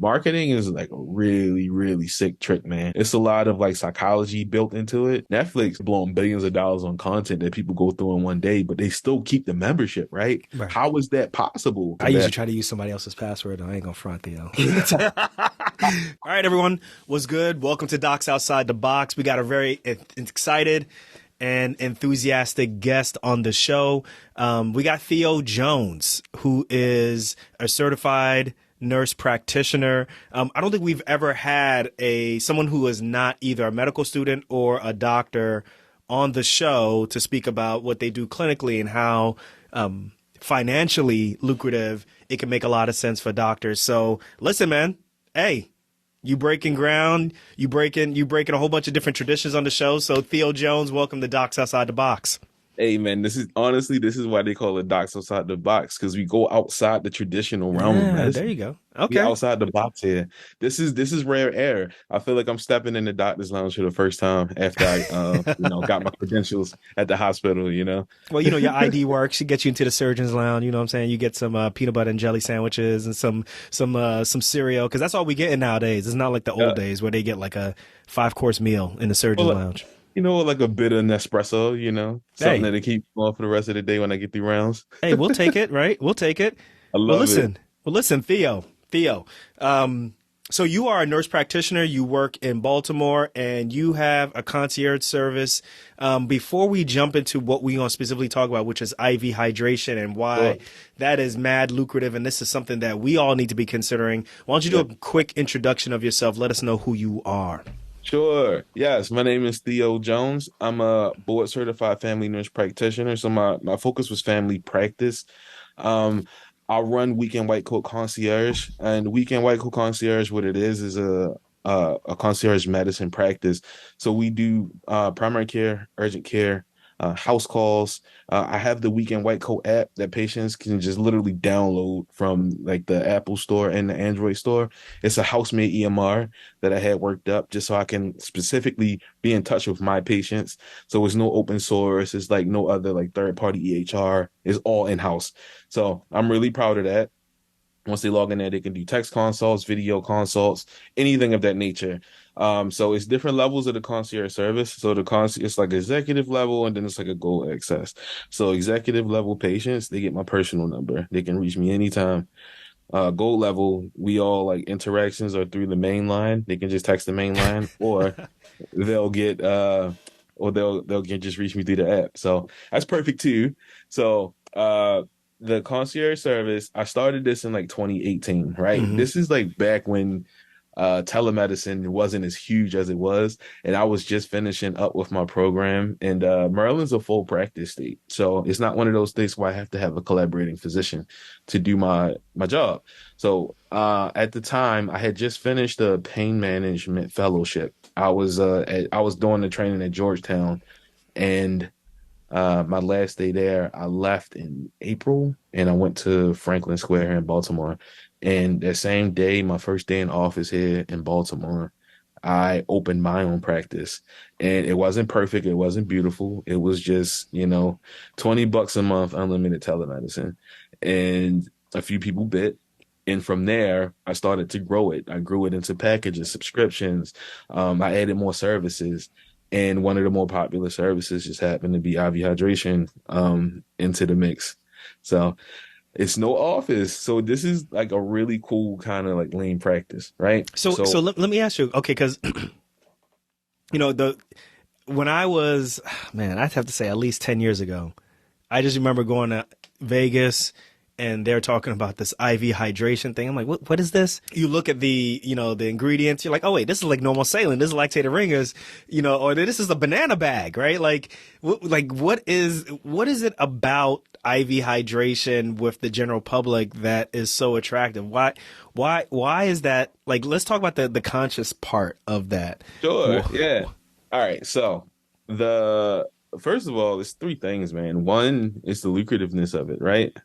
marketing is like a really, really sick trick, man. It's a lot of like psychology built into it. Netflix blowing billions of dollars on content that people go through in one day, but they still keep the membership, right? Right. How is that possible? I usually try to use somebody else's password. I ain't gonna front, Theo. All right, everyone. What's good? Welcome to Docs Outside the Box. We got a very excited and enthusiastic guest on the show. We got Theo Jones, who is a certified nurse practitioner. I don't think we've ever had someone who is not either a medical student or a doctor on the show to speak about what they do clinically and how financially lucrative it can make a lot of sense for doctors. So listen, man, hey, you breaking ground, you breaking a whole bunch of different traditions on the show. So Theo Jones, welcome to Docs Outside the Box. Hey man, this is why they call it docs outside the box, because we go outside the traditional realm of Yeah, there medicine. you go. We Okay. outside the box here. This is rare air. I feel like I'm stepping in the doctor's lounge for the first time after I got my credentials at the hospital, you know. Well, your ID works. You get you into the surgeon's lounge. You know what I'm saying? You get some peanut butter and jelly sandwiches and some cereal, because that's all we get nowadays. It's not like the old Yeah. days where they get like a 5-course meal in the surgeon's Well, lounge. like a bit of Nespresso, something Hey, that'll keep going for the rest of the day when I get through rounds. hey, we'll take it, right? We'll take it. I Well, love it. listen, Theo. So you are a nurse practitioner. You work in Baltimore, and you have a concierge service. Before we jump into what we're going to specifically talk about, which is IV hydration and Sure. why that is mad lucrative, and this is something that we all need to be considering. Why don't you do Yeah. a quick introduction of yourself? Let us know who you are. Sure. Yes, my name is Theo Jones. I'm a board certified family nurse practitioner. So my focus was family practice. Um, I run Weekend Whitecoat Concierge, and Weekend Whitecoat Concierge, what it is a concierge medicine practice. So we do primary care, urgent care, house calls. I have the Weekend Whitecoat app that patients can just literally download from like the Apple Store and the Android store. It's a house-made EMR that I had worked up just so I can specifically be in touch with my patients. So it's no open source. It's like no other like third-party EHR. It's all in-house. So I'm really proud of that. Once they log in there, they can do text consults, video consults, anything of that nature. So it's different levels of the concierge service. So the concierge, it's like executive level, and then it's like a gold access. So executive level patients, they get my personal number. They can reach me anytime. Gold level, we all like interactions are through the main line. They can just text the main line, or they'll get they'll get just reach me through the app. So that's perfect too. So the concierge service, I started this in like 2018, right? Hmm. This is like back when telemedicine wasn't as huge as it was, and I was just finishing up with my program. And Maryland's a full practice state, so it's not one of those states where I have to have a collaborating physician to do my job. So at the time, I had just finished a pain management fellowship. I was doing the training at Georgetown, and my last day there, I left in April and I went to Franklin Square here in Baltimore. And that same day, my first day in office here in Baltimore, I opened my own practice. And it wasn't perfect, it wasn't beautiful. It was just, $20 a month, unlimited telemedicine. And a few people bit. And from there, I started to grow it. I grew it into packages, subscriptions. I added more services. And one of the more popular services just happened to be IV hydration into the mix. So it's no office. So this is like a really cool kind of like lean practice, right? So So let me ask you, okay, because the when I was, man, I'd have to say at least 10 years ago, I just remember going to Vegas and they're talking about this IV hydration thing. I'm like, what is this? You look at the ingredients, you're like, oh wait, this is like normal saline. This is lactated ringers, or this is a banana bag, right? Like, what is it about IV hydration with the general public that is so attractive? Why is that? Like, let's talk about the conscious part of that. sure, yeah. All right. So the first of all, it's three things, man. One is the lucrativeness of it, right?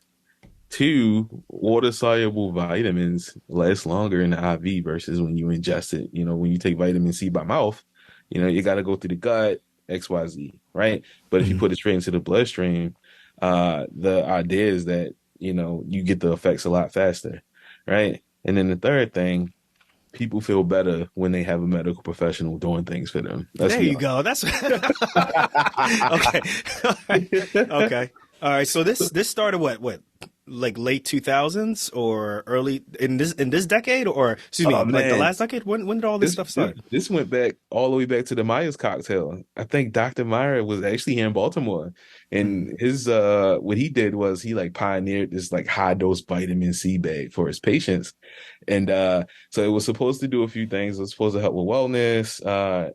Two, water soluble vitamins last longer in the IV versus when you ingest it. When you take vitamin C by mouth, you got to go through the gut, XYZ, right? But if you Mhm. put it straight into the bloodstream, the idea is that, you get the effects a lot faster, right? And then the third thing people feel better when they have a medical professional doing things for them. Let's There be you go. That's okay. Okay. All right. So this started what like late 2000s or early in this decade, or excuse me, Oh like the man, last decade? When did all this this stuff this start? this went back all the way back to the Myers cocktail. I think Dr. Meyer was actually here in Baltimore, Mm. and his what he did was he like pioneered this like high dose vitamin C bag for his patients. And so it was supposed to do a few things. It was supposed to help with wellness.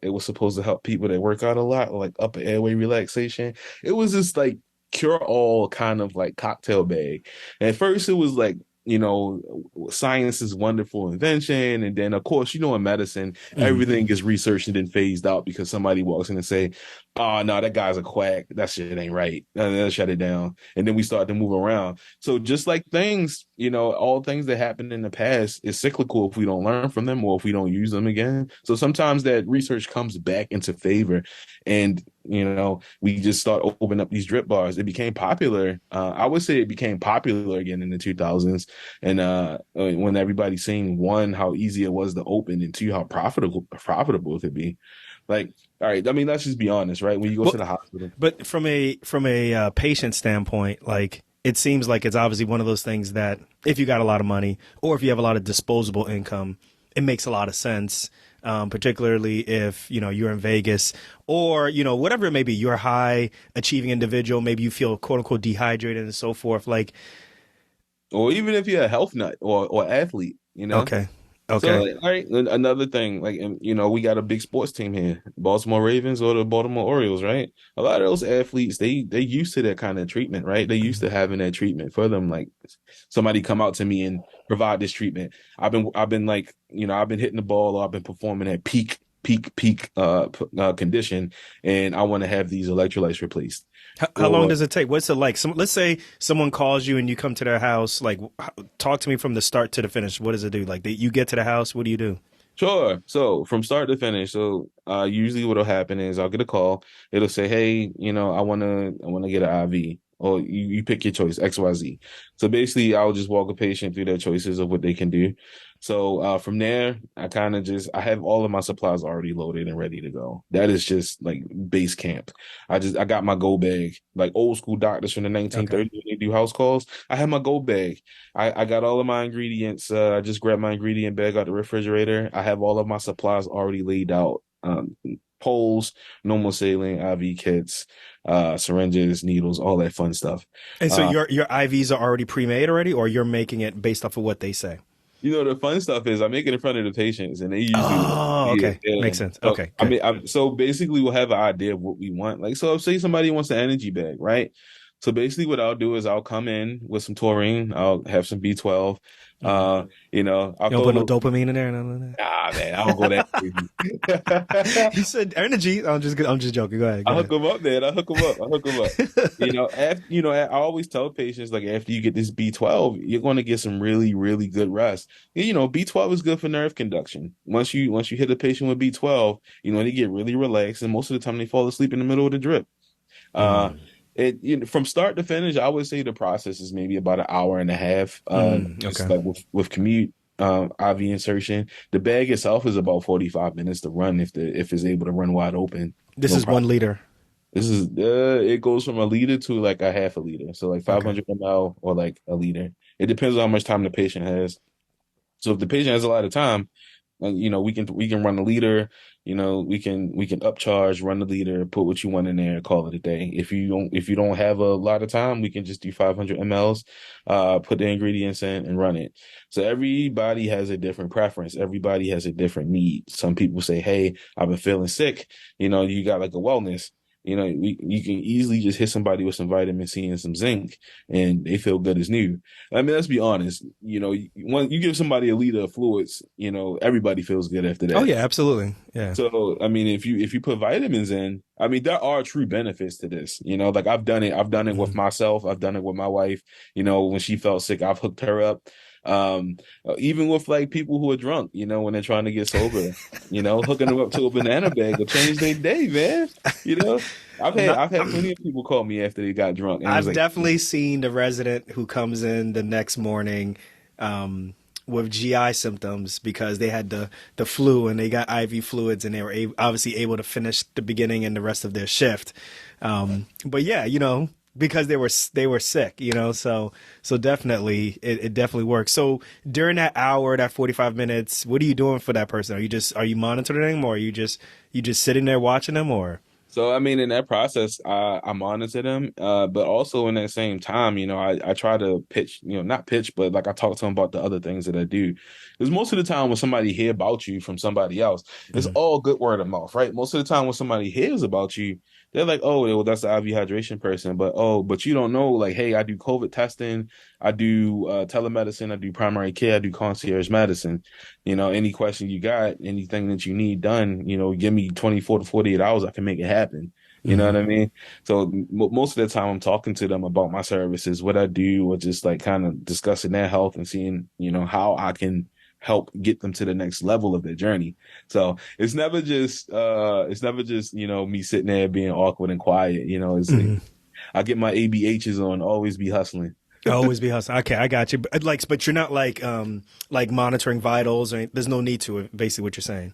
It was supposed to help people that work out a lot, like upper airway relaxation. It was this like cure all kind of like cocktail bag. And at first it was like, you know, science is wonderful invention. And then of course, you know, in medicine, Mm. everything gets researched and then phased out because somebody walks in and say, oh no, that guy's a quack. That shit ain't right. And then shut it down. And then we start to move around. So just like things, you know, all things that happened in the past is cyclical if we don't learn from them or if we don't use them again. So sometimes that research comes back into favor, and you know, we just start opening up these drip bars. It became popular. I would say it became popular again in the 2000s, and when everybody seen one how easy it was to open, and two how profitable it could be. Like, all right, I mean, let's just be honest, right? When you go Well, to the hospital, but from a patient standpoint, like it seems like it's obviously one of those things that if you got a lot of money or if you have a lot of disposable income, it makes a lot of sense. Particularly if you're in Vegas or whatever it may be, you're a high achieving individual. Maybe you feel quote unquote dehydrated and so forth. Like, or even if you're a health nut or athlete, you know. okay, So, okay, like, all right, another thing, like, and, you know, we got a big sports team here, Baltimore Ravens or the Baltimore Orioles, right? A lot of those athletes, they used to that kind of treatment, right? They used to having that treatment for them. Like, somebody come out to me and provide this treatment. I've been like, you know, I've been hitting the ball, or I've been performing at peak condition, and I want to have these electrolytes replaced. how long Or does it take? What's it like? Let's say someone calls you and you come to their house. Like, talk to me from the start to the finish. What does it do? Like, you get to the house. What do you do? Sure. So from start to finish, so usually what'll happen is I'll get a call. It'll say, "Hey, you know, I wanna get an IV." Or you pick your choice, XYZ. So basically I'll just walk a patient through their choices of what they can do. So from there, I have all of my supplies already loaded and ready to go. That is just like base camp. I got my go bag, like old school doctors from the Okay. 1930s when they do house calls. I have my go bag. I got all of my ingredients. I just grabbed my ingredient bag out the refrigerator. I have all of my supplies already laid out. Poles, normal saline, IV kits, syringes, needles, all that fun stuff. And so Uh, your IVs are already pre-made already, or you're making it based off of what they say? you know, the fun stuff is I make it in front of the patients, and they usually like, Oh, yeah, okay. yeah. Makes sense. So Okay, I good. mean, so basically, we'll have an idea of what we want. Like, so say somebody wants an energy bag, right? So basically, what I'll do is I'll come in with some taurine. I'll have some B12. Mm. You know, I'll You don't throw a put no little. dopamine in there, none of that. Ah, man, I don't go that crazy. You said energy. I'm just joking. Go ahead. Go I hook ahead. them up, man. I hook them up. I hook them up. You know, I always tell patients like after you get this B12, you're going to get some really, really good rest. And, you know, B12 is good for nerve conduction. Once you hit a patient with B12, you know, they get really relaxed, and most of the time they fall asleep in the middle of the drip. Uh, Mm. from start to finish, I would say the process is maybe about an hour and a half. Just Okay. like with commute, IV insertion. The bag itself is about 45 minutes to run if it's able to run wide open. This No is problem. 1 liter. This is it goes from a liter to like a half a liter. So like Okay. 500 ml or like a liter. It depends on how much time the patient has. So if the patient has a lot of time, you know, we can run a liter, you know, we can upcharge, run the liter, put what you want in there, call it a day. If you don't have a lot of time, we can just do 500 mLs, put the ingredients in and run it. So everybody has a different preference. Everybody has a different need. Some people say, "Hey, I've been feeling sick." You know, you got like a wellness. You know, you can easily just hit somebody with some vitamin C and some zinc, and they feel good as new. I mean, let's be honest. You know, when you give somebody a liter of fluids, you know, everybody feels good after Oh that. yeah, absolutely. Yeah. So, I mean, if you put vitamins in, I mean, there are true benefits to this. You know, like I've done it. I've done it with Mhm. myself. I've done it with my wife. You know, when she felt sick, I've hooked her up. Even with like people who are drunk, you know, when they're trying to get sober, you know, hooking them up to a banana bag will change their day, man. You know, I've I'm had not. I've had plenty of people call me after they got drunk, and it was I've like, definitely seen the resident who comes in the next morning, um, with GI symptoms because they had the flu and they got IV fluids and they were obviously able to finish the beginning and the rest of their shift. But yeah, because they were sick, so definitely it definitely works. So during that hour, that 45 minutes, what are you doing for that person? Are you monitoring them, or are you just sitting there watching them, or? So I mean, in that process, I monitor them, but also in that same time, I try to pitch, not pitch, but like I talk to them about the other things that I do. Because most of the time, when somebody hear about you from somebody else, it's Mhm. all good word of mouth, right? Most of the time, when somebody hears about you, they're like, "Oh, well, that's the IV hydration person," but you don't know, like, hey, I do COVID testing, I do telemedicine, I do primary care, I do concierge medicine. Any question you got, anything that you need done, give me 24 to 48 hours, I can make it happen. You know what Mhm. I mean? So most of the time I'm talking to them about my services, what I do, or just like kind of discussing their health and seeing, how I can help get them to the next level of their journey. So it's never just, me sitting there being awkward and quiet. Mhm. I get my ABHs on, always be hustling. Always be hustling. Okay, I got you. But you're not like monitoring vitals, or there's no need to. Basically, what you're saying.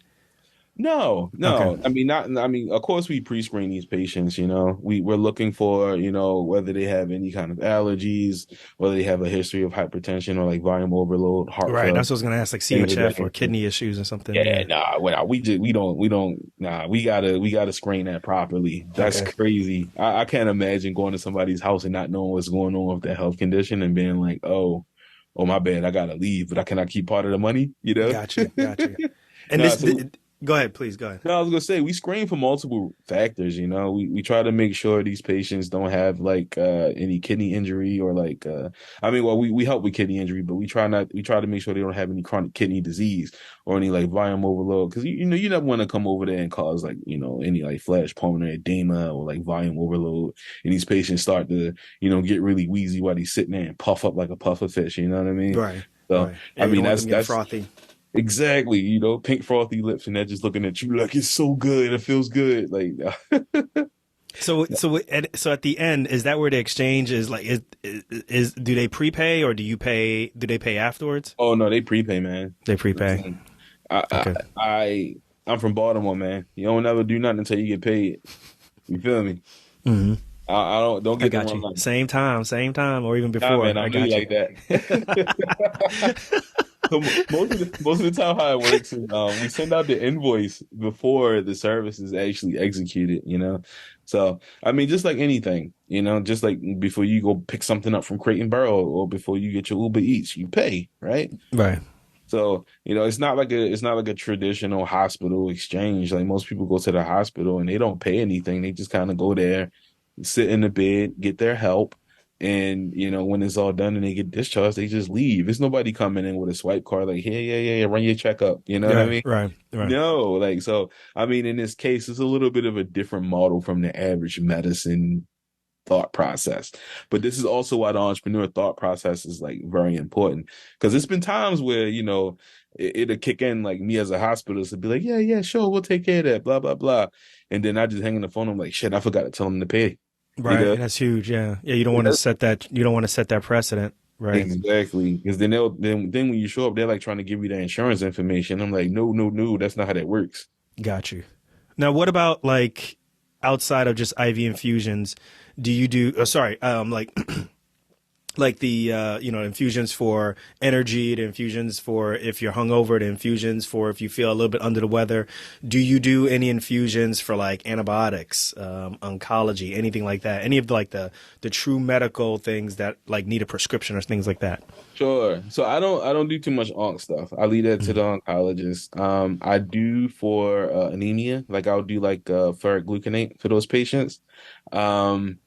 No, Okay. no. I mean, not. I mean, of course, we pre-screen these patients. We're looking for, whether they have any kind of allergies, whether they have a history of hypertension or like volume overload, heart Right. failure, That's what I was gonna ask, like things of that CHF or nature. kidney issues or something. Yeah, Yeah. nah, we don't. Nah, we gotta screen that properly. That's Okay. crazy. I can't imagine going to somebody's house and not knowing what's going on with their health condition and being like, oh, my bad, I gotta leave, but I cannot keep part of the money. Got you. Got you. And Nah, this, so go ahead, please go ahead. no, I was gonna say we screen for multiple factors. We try to make sure these patients don't have like any kidney injury or like I mean, well, we help with kidney injury, but we try to make sure they don't have any chronic kidney disease or any like volume overload, because you never want to come over there and cause like any like flash pulmonary edema or like volume overload, and these patients start to get really wheezy while he's sitting there and puff up like a puffer fish. You know what I mean? Right. So Right. Yeah, I you mean don't want that's them getting that's frothy. exactly, pink frothy lips, and they're just looking at you like it's so good, it feels good. Like, So at the end, is that where the exchange is? Like, is do they prepay or do they pay afterwards? oh no, they prepay, man. They prepay. Listen, I, I, Okay. I'm from Baltimore, man. You don't never do nothing until you get paid. You feel me? Hmm. I don't I get the got wrong you. line. Same time, or even Nah, before. man, I I know you got you. like that. So most of the time, how it works is we send out the invoice before the service is actually executed. So I mean, just like anything, just like before you go pick something up from Crate and Barrel or before you get your Uber Eats, you pay, right? Right. So it's not like a traditional hospital exchange. Like most people go to the hospital and they don't pay anything. They just kind of go there, sit in the bed, get their help, and when it's all done and they get discharged, they just leave. There's nobody coming in with a swipe card like, hey, yeah, yeah, yeah, run your checkup. You know what I Right. mean? Right. Right. No, like so. I mean, in this case, it's a little bit of a different model from the average medicine thought process. But this is also why the entrepreneur thought process is like very important. Because it's been times where, it'll kick in like me as a hospitalist to be like, yeah, yeah, sure, we'll take care of that, blah, blah, blah. And then I just hang on the phone. I'm like, shit, I forgot to tell them to pay. You Right. know? That's huge. Yeah. Yeah. You don't want to Yeah. set that. You don't want to set that precedent. Right. Exactly. Because then when you show up, they're like trying to give you the insurance information. I'm like, no, no, no, that's not how that works. Got you. Now, what about like outside of just IV infusions? Do you do? Oh, sorry. Like the infusions for energy, the infusions for if you're hungover, the infusions for if you feel a little bit under the weather. Do you do any infusions for like antibiotics, oncology, anything like that? Any of the true medical things that like need a prescription or things like that? Sure. So I don't do too much onc stuff. I leave that to the Mhm. oncologist. I do for anemia, like I'll do like ferric gluconate for those patients. Um,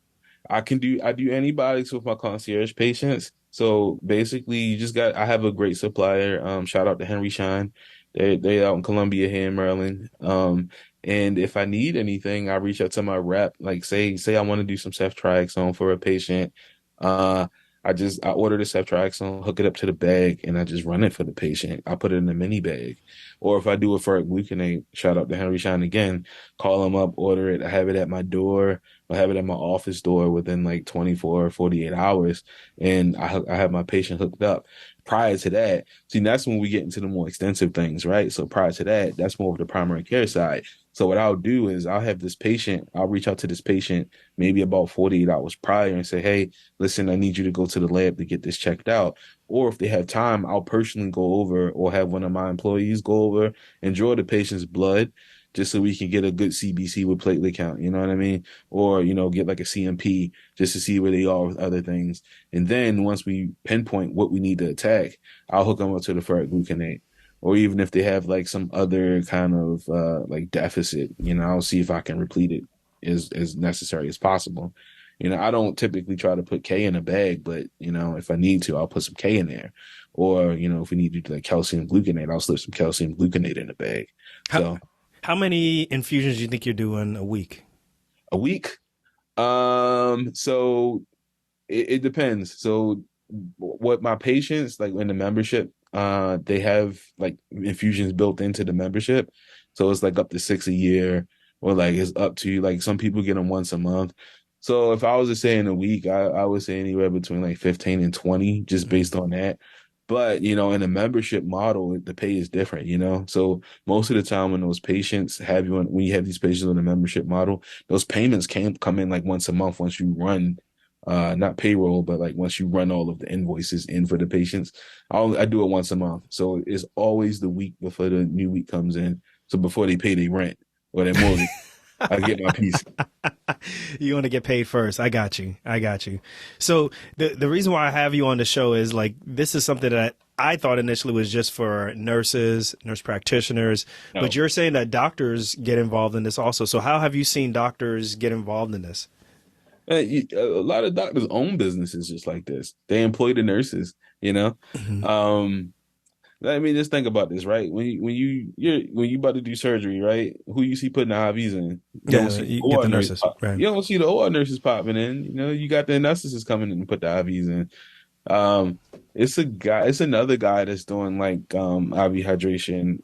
I do antibiotics with my concierge patients. So basically, I have a great supplier. Shout out to Henry Shine. They out in Columbia here in Maryland. And if I need anything, I reach out to my rep. Like say I want to do some ceftriaxone for a patient. Uh, I order the ceftriaxone, hook it up to the bag, and I just run it for the patient. I put it in a mini bag. Or if I do it for a gluconate, shout out to Henry Shine again. Call them up, order it. I have it at my door. or have it at my office door within like 24 or 48 hours, and I have my patient hooked up. Prior to that, see, that's when we get into the more extensive things, right? So prior to that, that's more of the primary care side. So what I'll do is I'll have this patient, I'll reach out to this patient maybe about 48 hours prior and say, hey, listen, I need you to go to the lab to get this checked out. Or if they have time, I'll personally go over or have one of my employees go over and draw the patient's blood just so we can get a good CBC with platelet count, you know what I mean? Or, get like a CMP just to see where they are with other things. And then once we pinpoint what we need to attack, I'll hook them up to the ferric gluconate. Or even if they have like some other kind of like deficit, I'll see if I can replete it as necessary as possible. I don't typically try to put K in a bag, but if I need to, I'll put some K in there. Or, if we need to do like calcium gluconate, I'll slip some calcium gluconate in the bag. How So how many infusions do you think you're doing a week? a week. So it depends. So what my patients like in the membership, they have like infusions built into the membership. So it's like up to 6 a year, or like it's up to like some people get them once a month. So if I was to say in a week, I would say anywhere between like 15 and 20, just based on that. But in a membership model, the pay is different. So most of the time when those patients have you when you have these patients on a membership model, those payments can come in like once a month once you run not payroll, but like once you run all of the invoices in for the patients. I do it once a month. So it's always the week before the new week comes in. So before they pay their rent or their mortgage, I get my piece. You want to get paid first. I got you. I got you. So the reason why I have you on the show is like this is something that I thought initially was just for nurses, nurse practitioners, but No. you're saying that doctors get involved in this also. So how have you seen doctors get involved in this? A lot of doctors own businesses just like this. They employ the nurses, you know. Mhm. Um, I mean, just think about this, right? When you about to do surgery, right? Who you see putting the IVs in? You don't Yeah, see the you get OR the nurse nurses, pop. right? You don't see the OR nurses popping in. You got the anesthetists coming in and put the IVs in. Um, it's another guy that's doing like IV hydration.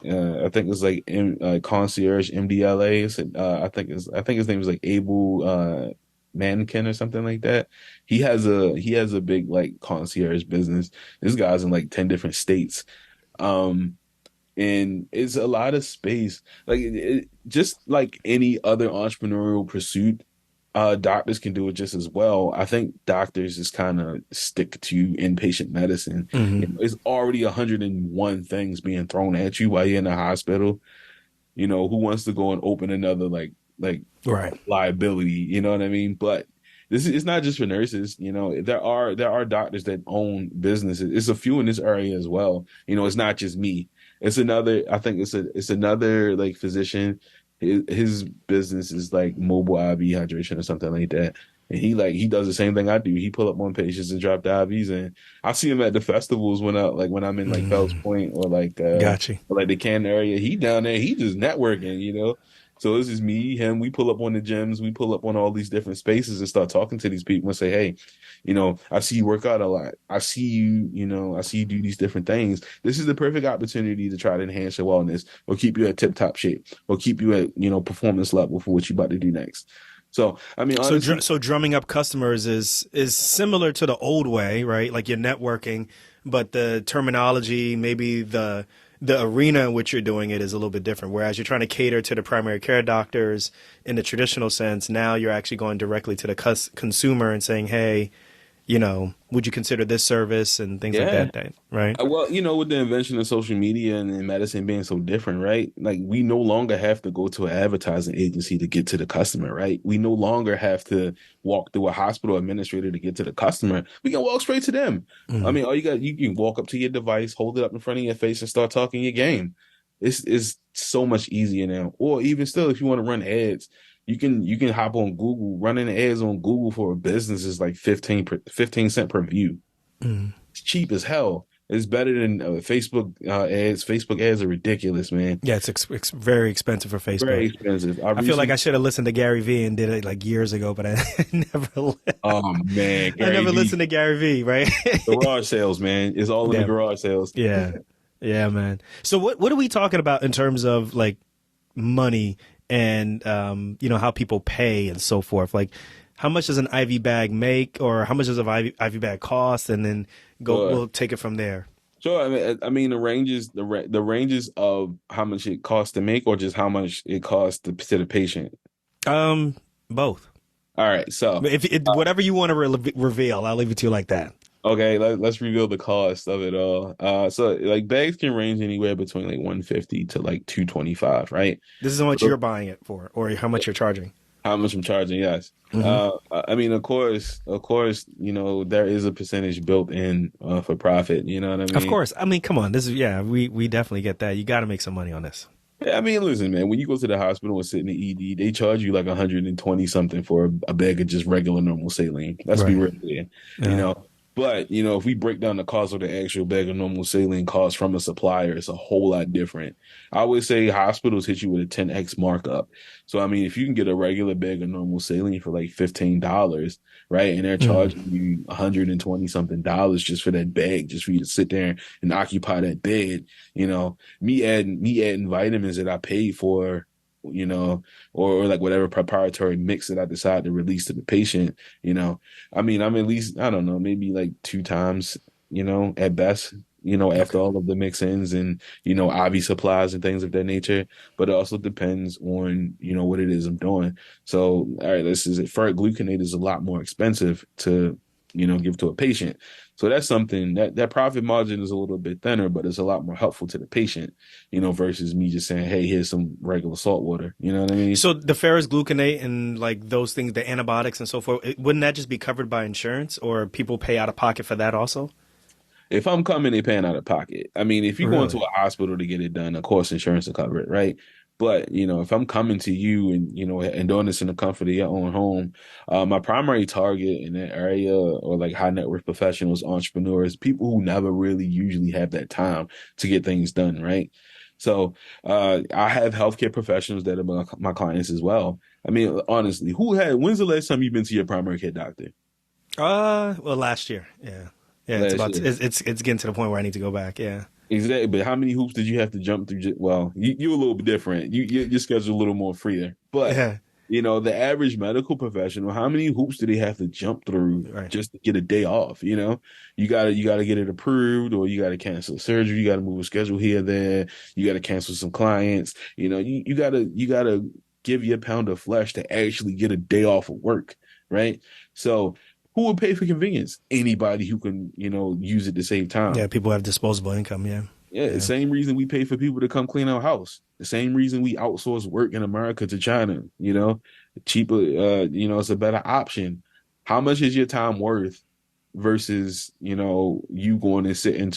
I think it's like concierge MDLA. I think his name is like Abel Mankin or something like that. He has a big like concierge business. This guy's in like 10 different states. Um, and it's a lot of space. Like just like any other entrepreneurial pursuit, doctors can do it just as well. I think doctors just kind of stick to inpatient medicine. Hmm. It's already 101 things being thrown at you while you're in the hospital. Who wants to go and open another like Right. liability, you know what I mean? But this is it's not just for nurses, there are doctors that own businesses. It's a few in this area as well. It's not just me. It's another, I think it's another like physician. His business is like mobile IV hydration or something like that. And he does the same thing I do. He pull up on patients and drop the IVs in. I see him at the festivals when I'm in like Fells Hmm. Point Got you. or like the Canton area. He down there, he just networking. So this is me, him. We pull up on the gyms, we pull up on all these different spaces and start talking to these people and say, hey, I see you work out a lot. I see you do these different things. This is the perfect opportunity to try to enhance your wellness or keep you at tip top shape or keep you at, performance level for what you're about to do next. So, I mean, So, honestly, so drumming up customers is similar to the old way, right? Like you're networking, but the terminology, maybe the arena in which you're doing it is a little bit different. Whereas you're trying to cater to the primary care doctors in the traditional sense, now you're actually going directly to the consumer and saying, "Hey, would you consider this service?" and things like yeah. that, right? Well, with the invention of social media and medicine being so different, right? Like we no longer have to go to an advertising agency to get to the customer, right? We no longer have to walk through a hospital administrator to get to the customer. We can walk straight to them. I Mm. mean, you can walk up to your device, hold it up in front of your face, and start talking your game. It's so much easier now. Or even still, if you want to run ads, you can hop on Google. Running ads on Google for a business is like 15 cent per view. Mm. It's cheap as hell. It's better than Facebook ads. Facebook ads are ridiculous, man. Yeah, it's very expensive for Very Facebook. expensive. I feel like I should have listened to Gary Vee and did it like years ago, but I never. Oh man, I Gary never V, listened to Gary Vee, right? garage sales, man. It's all in the Yeah, garage sales. yeah, yeah, man. So what are we talking about in terms of like money and how people pay and so forth? Like, how much does an IV bag make, or how much does an IV bag cost, and then Sure. we'll take it from there. Sure. I mean, the ranges of how much it costs to make, or just how much it costs to the patient. Both. All right. So, If whatever you want to reveal, I'll leave it to you like that. okay, let's reveal the cost of it all. So like bags can range anywhere between like 150 to like 225, right? This is how much you're buying it for, or how much you're charging. How much I'm charging, yes. Hmm. I mean, of course, there is a percentage built in for profit. You know what I Of mean? course. I mean, come on. This is yeah. We definitely get that. You got to make some money on this. Yeah, I mean, listen, man. When you go to the hospital and sit in the ED, they charge you like 120 something for a bag of just regular normal saline. Let's be Right. real here, you Yeah. know. But if we break down the cost of the actual bag of normal saline cost from a supplier, it's a whole lot different. I would say hospitals hit you with a 10x markup. So I mean, if you can get a regular bag of normal saline for like $15, right, and they're Mm. charging you 120 something dollars just for that bag, just for you to sit there and occupy that bed, me adding vitamins that I paid for, or like whatever preparatory mix that I decide to release to the patient, I mean, I'm at least, I don't know, maybe like two times, at best, after Okay. all of the mix-ins and, IV supplies and things of that nature. But it also depends on, what it is I'm doing. So, all right, this is it. Ferric gluconate is a lot more expensive to, give to a patient. So that's something that profit margin is a little bit thinner, but it's a lot more helpful to the patient, versus me just saying, hey, here's some regular salt water. You know what I mean? So the ferrous gluconate and like those things, the antibiotics and so forth, wouldn't that just be covered by insurance, or people pay out of pocket for that also? If I'm coming, they paying out of pocket. I mean, if you go into Really? a hospital to get it done, of course, insurance will cover it, right? But if I'm coming to you and and doing this in the comfort of your own home, my primary target in that area or like high net worth professionals, entrepreneurs, people who never really usually have that time to get things done, right? So I have healthcare professionals that are my clients as well. I mean, honestly, when's the last time you've been to your primary care doctor? Well, last year. Yeah. Yeah, it's Last about year. it's getting to the point where I need to go back. Yeah. Exactly, but how many hoops did you have to jump through? Well, you're a little bit different. Your schedule a little more freer. But Yeah. the average medical professional, how many hoops do they have to jump through Right. just to get a day off? You gotta get it approved, or you gotta cancel surgery. You gotta move a schedule here, there. You gotta cancel some clients. You gotta give your pound of flesh to actually get a day off of work, right? So who would pay for convenience? Anybody who can, use it to save Yeah, time. people have disposable income. Yeah. Yeah, the Yeah. same reason we pay for people to come clean our house. The same reason we outsource work in America to China, cheaper, it's a better option. How much is your time worth versus, you going and sitting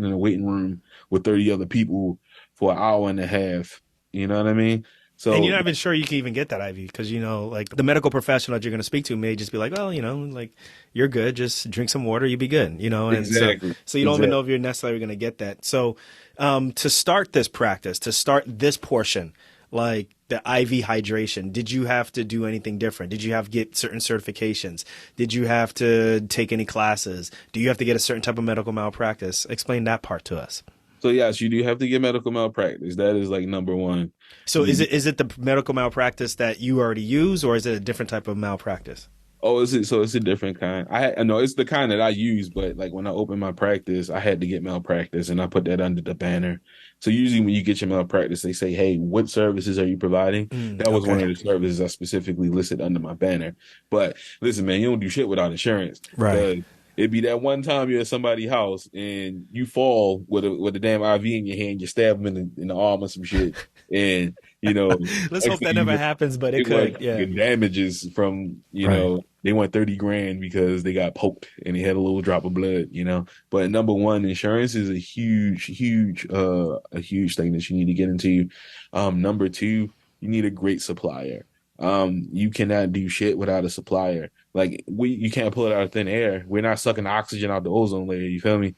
in a waiting room with 30 other people for an hour and a half? You know what I mean? And you're So not even sure you can even get that IV because, like the medical professional that you're going to speak to may just be like, well, like you're good. Just drink some water. You'll be good. And exactly, so you don't even exactly. know if you're necessarily going to get that. So to start this practice, to start this portion, like the IV hydration, did you have to do anything different? Did you have to get certain certifications? Did you have to take any classes? Do you have to get a certain type of medical malpractice? Explain that part to us. So yes, you do have to get medical malpractice. That is like number one. So You is it the medical malpractice that you already use, or is it a different type of malpractice? Oh, is it? So it's a different kind. I know it's the kind that I use, but like when I opened my practice, I had to get malpractice, and I put that under the banner. So usually when you get your malpractice, they say, "Hey, what services are you providing?" That was one Okay. of the services I specifically listed under my banner. But listen, man, you don't do shit without insurance, Right. because it'd be that one time you're at somebody's house and you fall with a damn IV in your hand, you stab them in the arm or some shit, and Let's next hope thing that you never know, happens, but it it was could. Yeah. fucking damages from, Right. they want 30 grand because they got poked and they had a little drop of blood. But number one, insurance is a huge thing that you need to get into. Number two, you need a great supplier. You cannot do shit without a supplier. Like you can't pull it out of thin air. We're not sucking oxygen out the ozone layer. You feel me?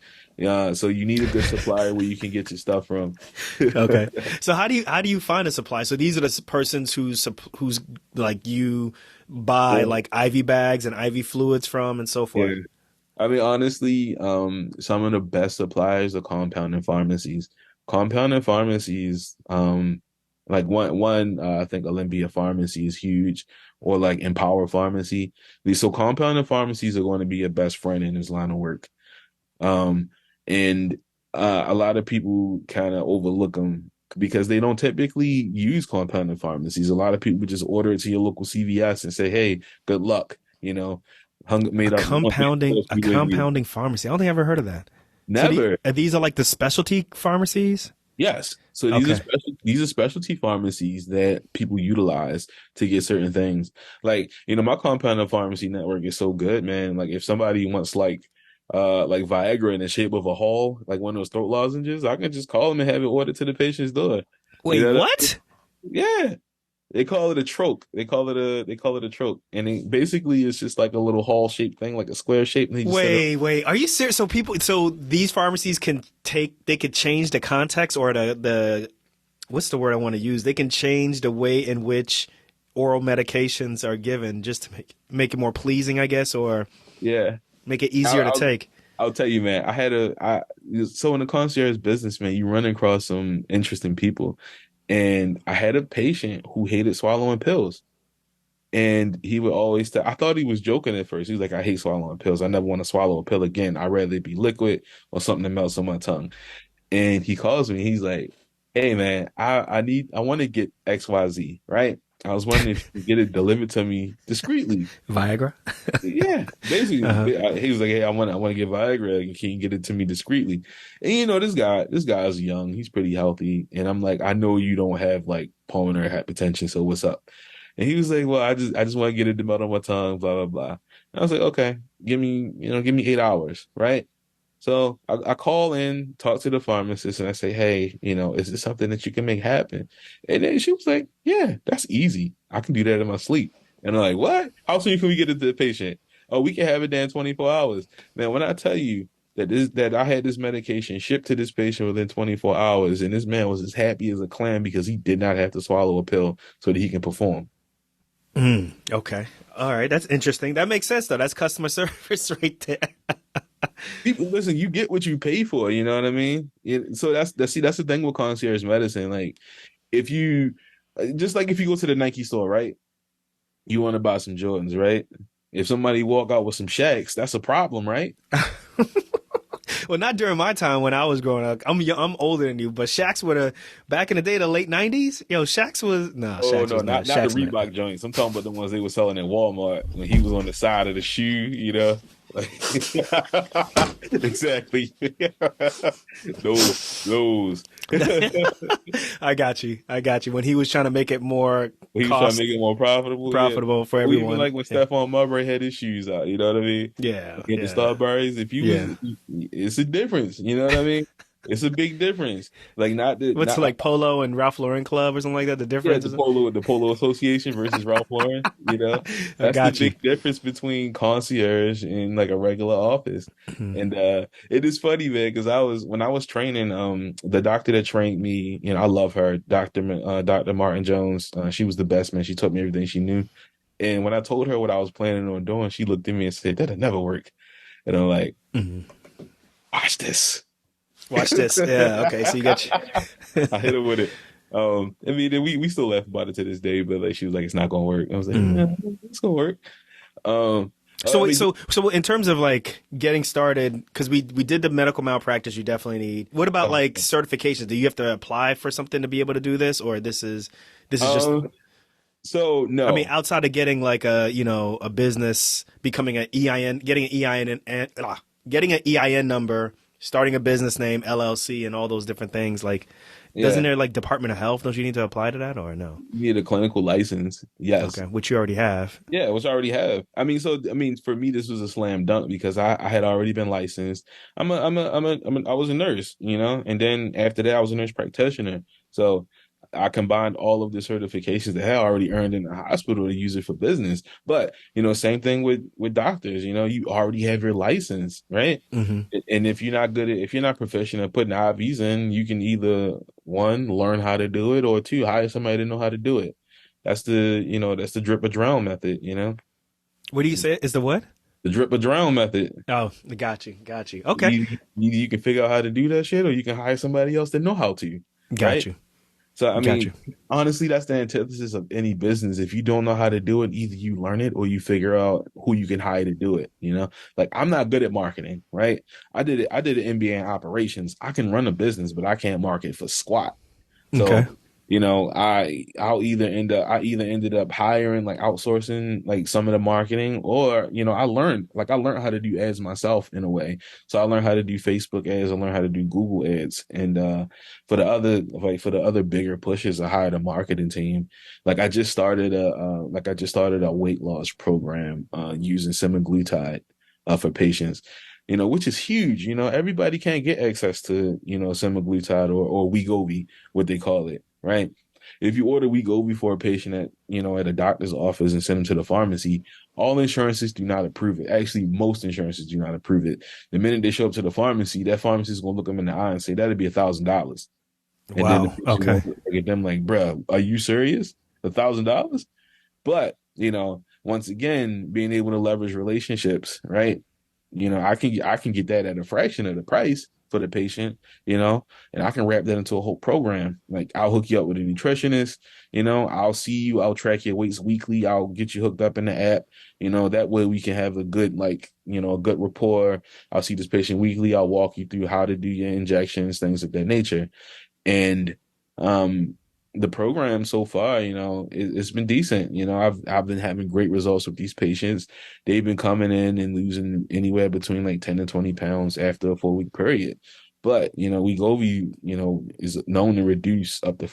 So you need a good supplier where you can get your stuff from. Okay. So how do you find a supply? So these are the persons who's like you buy Well, like IV bags and IV fluids from and so yeah. forth. I mean, honestly, some of the best suppliers are compounding pharmacies. Compounding pharmacies, like one, I think Olympia Pharmacy is huge. or like Empower Pharmacy. So compounding pharmacies are going to be your best friend in this line of work. Um, and a lot of people kind of overlook them because they don't typically use compounding pharmacies. A lot of people just order it to your local CVS and say, "Hey, good luck." A Made up compounding a be with you. compounding pharmacy. I don't think I've ever heard of that. So Never. these are like the specialty pharmacies? Yes. So Okay. these are specialty pharmacies that people utilize to get certain things. Like, my compounding pharmacy network is so good, man. Like if somebody wants like Viagra in the shape of a hole, like one of those throat lozenges, I can just call them and have it ordered to the patient's door. You Wait, know what I what? mean? Yeah. They call it a troche. They call it a troche. And basically it's just like a little hall shaped thing, like a square shape, and they just set it. Wait. Are you serious? So these pharmacies they could change the context or the what's the word I want to use? They can change the way in which oral medications are given just to make it more pleasing, I guess, or Yeah. make it I'll, easier to I'll take. I'll tell you, man. So in the concierge business, man, you run across some interesting people, and I had a patient who hated swallowing pills, and he would always I thought he was joking at first. He was like, "I hate swallowing pills. I never want to swallow a pill again. I'd rather it be liquid or something that melts on my tongue." And he calls me. He's like, "Hey, man, I want to get XYZ, right? I was wondering if you could get it delivered to me discreetly." Viagra? Yeah, Uh-huh. basically, he was like, "Hey, I want to get Viagra. Can you get it to me discreetly?" And this guy's young. He's pretty healthy, and I'm like, "I know you don't have like pulmonary hypertension, so what's up?" And he was like, "Well, I just want to get it to melt on my tongue, blah blah blah." And I was like, "Okay, give me 8 hours, right?" So I call in, talk to the pharmacist, and I say, "Hey, is this something that you can make happen?" And then she was like, "Yeah, that's easy. I can do that in my sleep." And I'm like, "What? How soon can we get it to the patient?" "Oh, we can have it there in 24 hours." Man, when I tell you that I had this medication shipped to this patient within 24 hours, and this man was as happy as a clam because he did not have to swallow a pill so that he can perform. Okay. All right. That's interesting. That makes sense though. That's customer service right there. People, listen, you get what you pay for, you know what I mean? So that's the thing with concierge medicine. Like if you just like if you go to the Nike store, right? You want to buy some Jordans, right? If somebody walk out with some Shaqs, that's a problem, right? Well, not during my time when I was growing up. I'm older than you, but Shaqs would have back in the day, the late '90s. Yo, Shaqs was no, Oh Shaqs no, was not. not the Shaqs never. Reebok joints. I'm talking about the ones they were selling at Walmart when he was on the side of the shoe, Like exactly. Those. I got you. I got you. When he was trying to make it more He was trying to cost make it more profitable, yeah. profitable for Or even everyone. like when Yeah. Stephon Marbury had his shoes out, you know what I mean? Yeah. Like at the Yeah. Starburys, if you Yeah. was, it's a difference, you know what I mean? It's a big difference. Like What's it, like Polo and Ralph Lauren Club or something like that? The yeah, difference the is. Polo Association versus Ralph Lauren, I that's the got you. big difference between concierge and like a regular office. And it is funny, man, because when I was training, the doctor that trained me, I love her, Dr. Martin Jones. She was the best, man. She taught me everything she knew. And when I told her what I was planning on doing, she looked at me and said, "That'll never work." And I'm like, "Watch this." Watch this. Yeah. Okay. So you got you. I hit her with it. I mean, we still laugh about it to this day, but like she was like, "It's not gonna work." I was like, "Yeah, it's gonna work." Um, So I wait, mean, so in terms of like getting started, because we did the medical malpractice, you definitely need. What about like certifications? Do you have to apply for something to be able to do this, or this is just? um, so I mean, no, outside of getting like a business, becoming an EIN, getting an EIN, getting an EIN number, starting a business name, LLC, and all those different things. Like, doesn't yeah, there like Department of Health? Don't you need to apply to that or no? you need a clinical license. Yes, Okay, which you already have. yeah, which I already have. I mean, for me, this was a slam dunk because I had already been licensed. I was a nurse, and then after that, I was a nurse practitioner. So I combined all of the certifications that I had already earned in the hospital to use it for business. But same thing with doctors. You already have your license, right? Hmm. And if you're not proficient at putting IVs in, you can either one, learn how to do it, or two, hire somebody to know how to do it. That's the drip or drown method. What do you say? Is the what? The drip or drown method. Oh, got you. Okay, You can figure out how to do that shit, or you can hire somebody else that know how to, got right? you. So, I Got mean, you. honestly, that's the antithesis of any business. If you don't know how to do it, either you learn it or you figure out who you can hire to do it. Like I'm not good at marketing, right? I did an MBA in operations. I can run a business, but I can't market for squat. Okay. So, I either ended up hiring, like outsourcing like some of the marketing, or I learned how to do ads myself in a way. So I learned how to do Facebook ads, I learned how to do Google ads. And for the other bigger pushes, I hired a marketing team. I just started a weight loss program using semaglutide for patients, which is huge. Everybody can't get access to, semaglutide or Wegovy, what they call it, right? If you order Wegovy for a patient at a doctor's office and send them to the pharmacy, all insurances do not approve it. Actually, most insurances do not approve it. The minute they show up to the pharmacy, that pharmacist is gonna look them in the eye and say that'd be $1,000. And then the Wow. patient Okay. gonna look at them like, bruh, are you serious? $1,000? But, once again, being able to leverage relationships, right? I can get that at a fraction of the price for the patient, and I can wrap that into a whole program. Like I'll hook you up with a nutritionist, I'll see you, I'll track your weights weekly, I'll get you hooked up in the app, that way we can have a good a good rapport. I'll see this patient weekly, I'll walk you through how to do your injections, things of that nature. And um the program so far, it's been decent. I've been having great results with these patients. They've been coming in and losing anywhere between like 10 to 20 pounds after a 4 week period. But, Wegovy, is known to reduce up to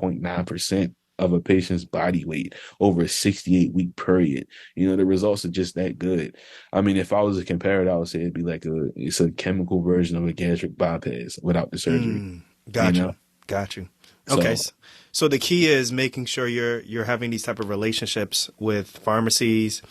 14.9% of a patient's body weight over a 68-week period. The results are just that good. I mean, if I was to compare it, I would say it'd be like it's a chemical version of a gastric bypass without the surgery, you Got know? you. Got you. Okay. So So the key is making sure you're having these type of relationships with pharmacies,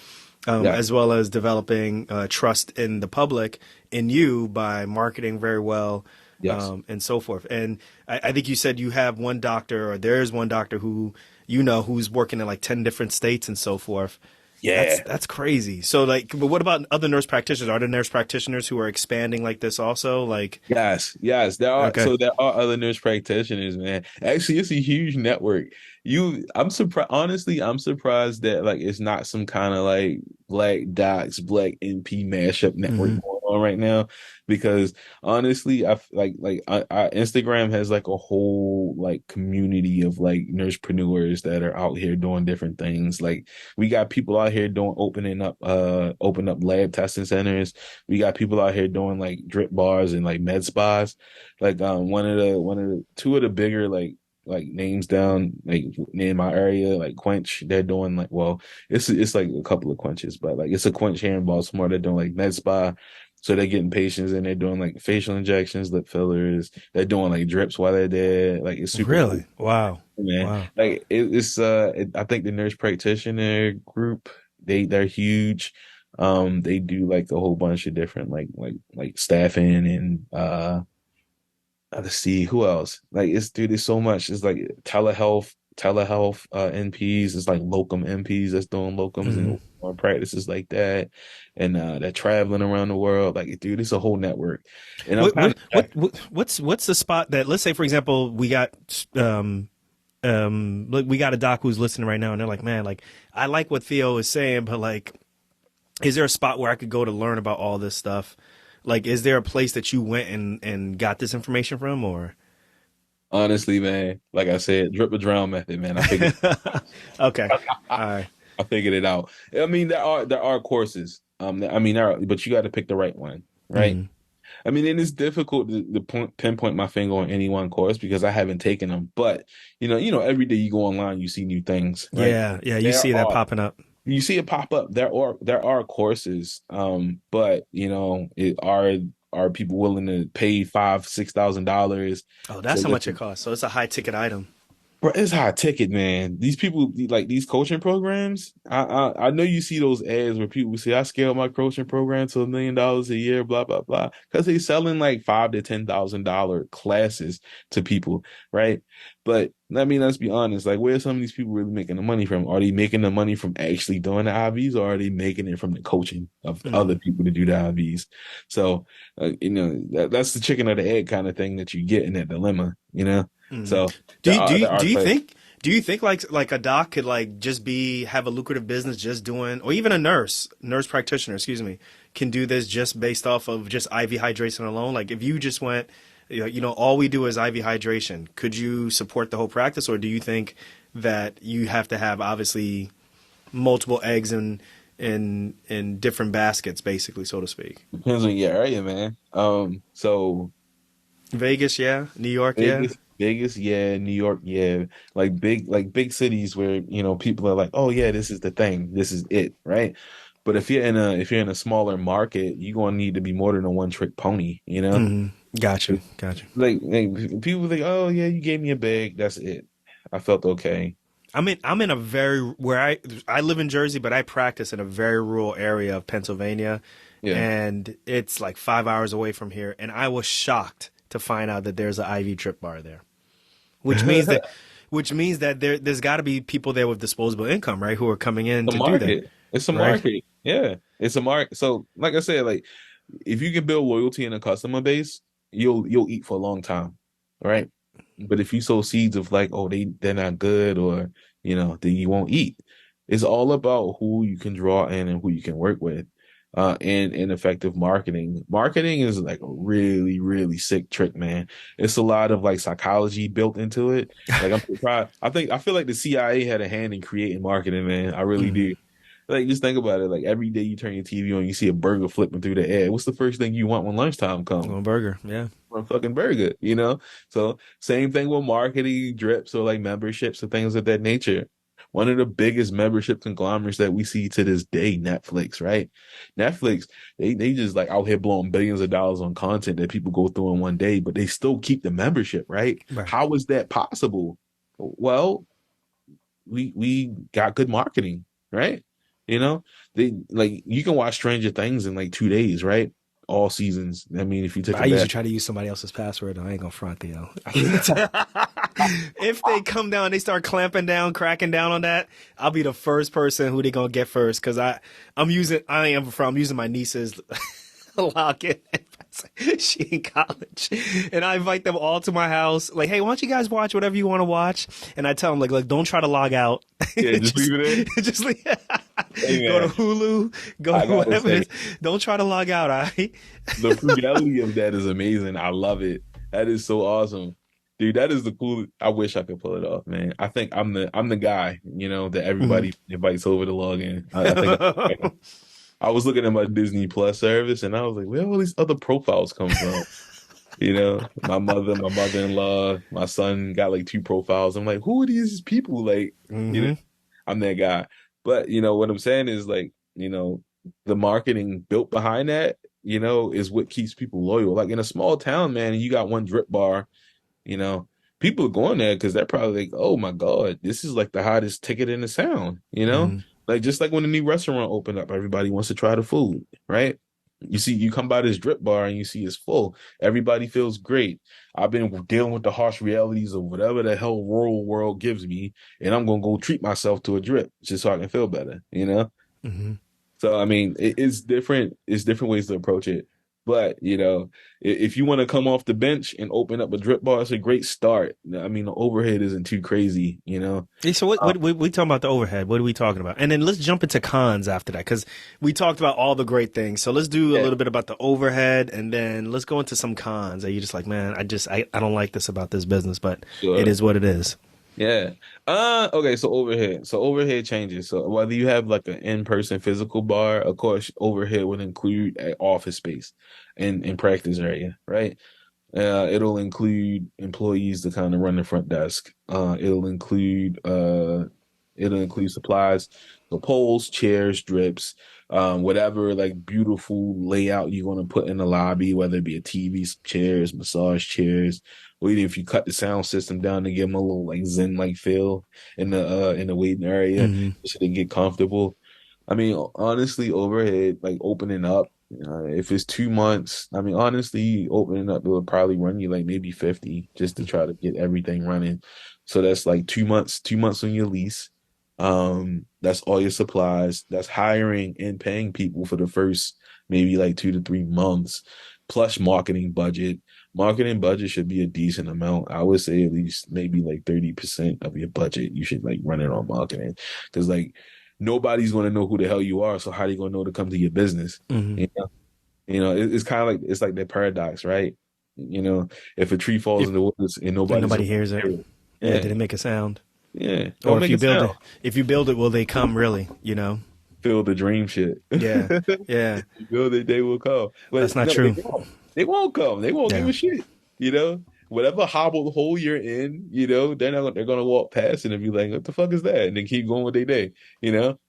yeah, as well as developing trust in the public in you by marketing very well, yes. and so forth. And I think you said you have one doctor, or there's one doctor who who's working in like 10 different states and so forth. Yeah. That's crazy. So like, but what about other nurse practitioners? Are there nurse practitioners who are expanding like this also? Like, Yes, yes. There are okay. there are other nurse practitioners, man. Actually, it's a huge network. I'm surprised, honestly, I'm surprised that like it's not some kind of like Black Docs, Black NP mashup network Hmm. going on right now. Because honestly, Instagram has like a whole like community of like nursepreneurs that are out here doing different things. Like we got people out here doing open up lab testing centers. We got people out here doing like drip bars and like med spas. Like one of the two of the bigger like names down like in my area, like Quench, they're doing like, well, it's like a couple of Quenches, but like it's a Quench here in Baltimore. They're doing like med spa. So they're getting patients and they're doing like facial injections, lip fillers. They're doing like drips while they're there. Like it's super cool, Really? Wow. man. Wow. Like I think the nurse practitioner group, they're huge. They do like a whole bunch of different like staffing and let's see who else. Like it's so much. It's like telehealth NPs. It's like locum NPs that's doing locums Hmm. and on practices like that, and they're traveling around the world. Like, dude, it's a whole network. And I'm kind of What's the spot that, let's say for example, we got look, we got a doc who's listening right now and they're like, man, like I like what Theo is saying, but like, is there a spot where I could go to learn about all this stuff? Like, is there a place that you went and got this information from, or? honestly, man, like I said, drip or drown method, man. Okay. All right. I figured it out. I mean, there are courses. But you got to pick the right one, right? Mhm. I mean, and it's difficult to pinpoint my finger on any one course because I haven't taken them. But every day you go online, you see new things, right? Yeah. Yeah. You There see that are popping up. you see it pop up. There are courses, but are people willing to pay $5,000, $6,000 Oh, to that's how much it listen? costs. So it's a high ticket item. Bro, it's high ticket, man. These people like these coaching programs. I know you see those ads where people say I scaled my coaching program to $1 million a year, blah blah blah, because they're selling like $5,000 to $10,000 classes to people, right? But I mean, let's be honest. Like, where are some of these people really making the money from? Are they making the money from actually doing the IVs, or are they making it from the coaching of other Mm. people to do the IVs? So, that's the chicken or the egg kind of thing that you get in that dilemma, Mhm. So there are trade. Do you think like a doc could like just be have a lucrative business just doing, or even a nurse practitioner, excuse me, can do this just based off of just IV hydration alone? Like if you just went, all we do is IV hydration, could you support the whole practice, or do you think that you have to have obviously multiple eggs in different baskets, basically, so to speak? Depends on your area, man. So Vegas, yeah. New York, yeah. Vegas, yeah. New York, yeah. Like big cities where, people are like, oh yeah, this is the thing, this is it, right? But if you're in a smaller market, you're gonna need to be more than a one trick pony, you know? Hmm. Got you, got you. Like people think, oh yeah, you gave me a bag, that's it. I felt okay. I'm in a very where I live in Jersey, but I practice in a very rural area of Pennsylvania, Yeah. and it's like 5 hours away from here. And I was shocked to find out that there's an IV drip bar there, which means that there's got to be people there with disposable income, right, who are coming in The to do that, market. It's a right? market. Yeah. It's a market. So like I said, like if you can build loyalty in a customer base, you'll eat for a long time. Right. But if you sow seeds of like, oh, they're not good or then you won't eat. It's all about who you can draw in and who you can work with. And effective marketing. Marketing is like a really, really sick trick, man. It's a lot of like psychology built into it. Like I'm surprised. I feel like the CIA had a hand in creating marketing, man. I really Hmm. do. Like just think about it. Like every day you turn your TV on, you see a burger flipping through the air. What's the first thing you want when lunchtime comes? On burger, yeah. A fucking burger, you know? So same thing with marketing drips or like memberships and things of that nature. One of the biggest membership conglomerates that we see to this day, Netflix, right? Netflix, they just like out here blowing billions of dollars on content that people go through in one day, but they still keep the membership, right? Right. How is that possible? Well, we got good marketing, right? You know, they like you can watch Stranger Things in like 2 days, right? All seasons. I mean, if you took I a usually bet. try to use somebody else's password. I ain't gonna front, Theo. If they come down, they start clamping down, cracking down on that, I'll be the first person who they gonna get first because I'm using my niece's login. She in college, and I invite them all to my house. Like, hey, why don't you guys watch whatever you want to watch? And I tell them like, don't try to log out. Yeah, just just, leave it in. just leave, Hey go to man, Hulu, go I to gotta whatever it say, is. Don't try to log out. All right. the frugality of that is amazing. I love it. That is so awesome. Dude, that is the cool. I wish I could pull it off, man. I think I'm the guy, that Mhm. everybody invites over to log in. I think I was looking at my Disney Plus service and I was like, where all these other profiles come from? My mother, my mother-in-law, my son got like two profiles. I'm like, who are these people? Like, you know, Hmm. I'm that guy. But what I'm saying is like, the marketing built behind that, is what keeps people loyal. Like in a small town, man, and you got one drip bar, you know, people are going there because they're probably like, oh my God, this is like the hottest ticket in the town, Hmm. Like just like when a new restaurant opened up, everybody wants to try the food, right? You come by this drip bar and you see it's full. Everybody feels great. I've been dealing with the harsh realities of whatever the hell rural world gives me, and I'm gonna go treat myself to a drip just so I can feel better. Hmm. So I mean, it's different. It's different ways to approach it. But if you want to come off the bench and open up a drip bar, it's a great start. I mean, the overhead isn't too crazy. Hey, so Uh, what we talking about the overhead? What are we talking about? And then let's jump into cons after that because we talked about all the great things. So let's do a yeah, little bit about the overhead, and then let's go into some cons. That you just like, man, I don't like this about this business, but it sure. is what it is. Yeah. Okay, so overhead. So overhead changes. So whether you have like an in-person physical bar, of course, overhead would include an office space and practice area, right? It'll include employees to kind of run the front desk. It'll include supplies, so poles, chairs, drips, whatever like beautiful layout you're gonna put in the lobby, whether it be a TV, chairs, massage chairs, or even if you cut the sound system down to give them a little like zen like feel in the waiting area, Hmm. so they can get comfortable. I mean, honestly, overhead, like opening up, if it's 2 months, I mean, honestly, opening up, it would probably run you like maybe 50 just to try to get everything running. So that's like 2 months on your lease. That's all your supplies. That's hiring and paying people for the first maybe like 2 to 3 months, plus marketing budget. marketing budget should be a decent amount. I would say at least maybe like 30% of your budget you should like run it on marketing. Because like nobody's gonna know who the hell you are. So how are you gonna know to come to your business? Hmm. It's kind of like it's like that paradox, right? If a tree falls If in the woods and and nobody's nobody around to hears it, hear it, yeah, yeah, did it make a sound? yeah, Or don't make a sound. if you build it, will they come really? Feel the dream shit. Yeah, yeah, You build it, they will come. that's But not no, they true. won't. They won't come. They won't give Yeah. a shit. Whatever hobbled hole you're in, they're gonna walk past it and be like, "What the fuck is that?" And then keep going with their day. You know.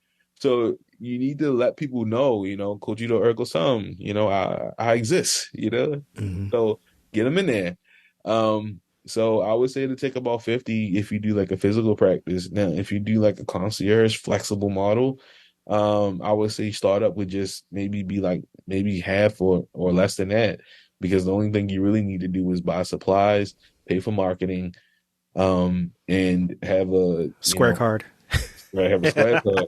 So you need to let people know. Cogito ergo sum. I exist. Hmm. So get them in there. So I would say to take about 50 if you do like a physical practice. Now, if you do like a concierge flexible model, I would say start up with just maybe half or less than that, because the only thing you really need to do is buy supplies, pay for marketing, and have Square card. right, have a square card.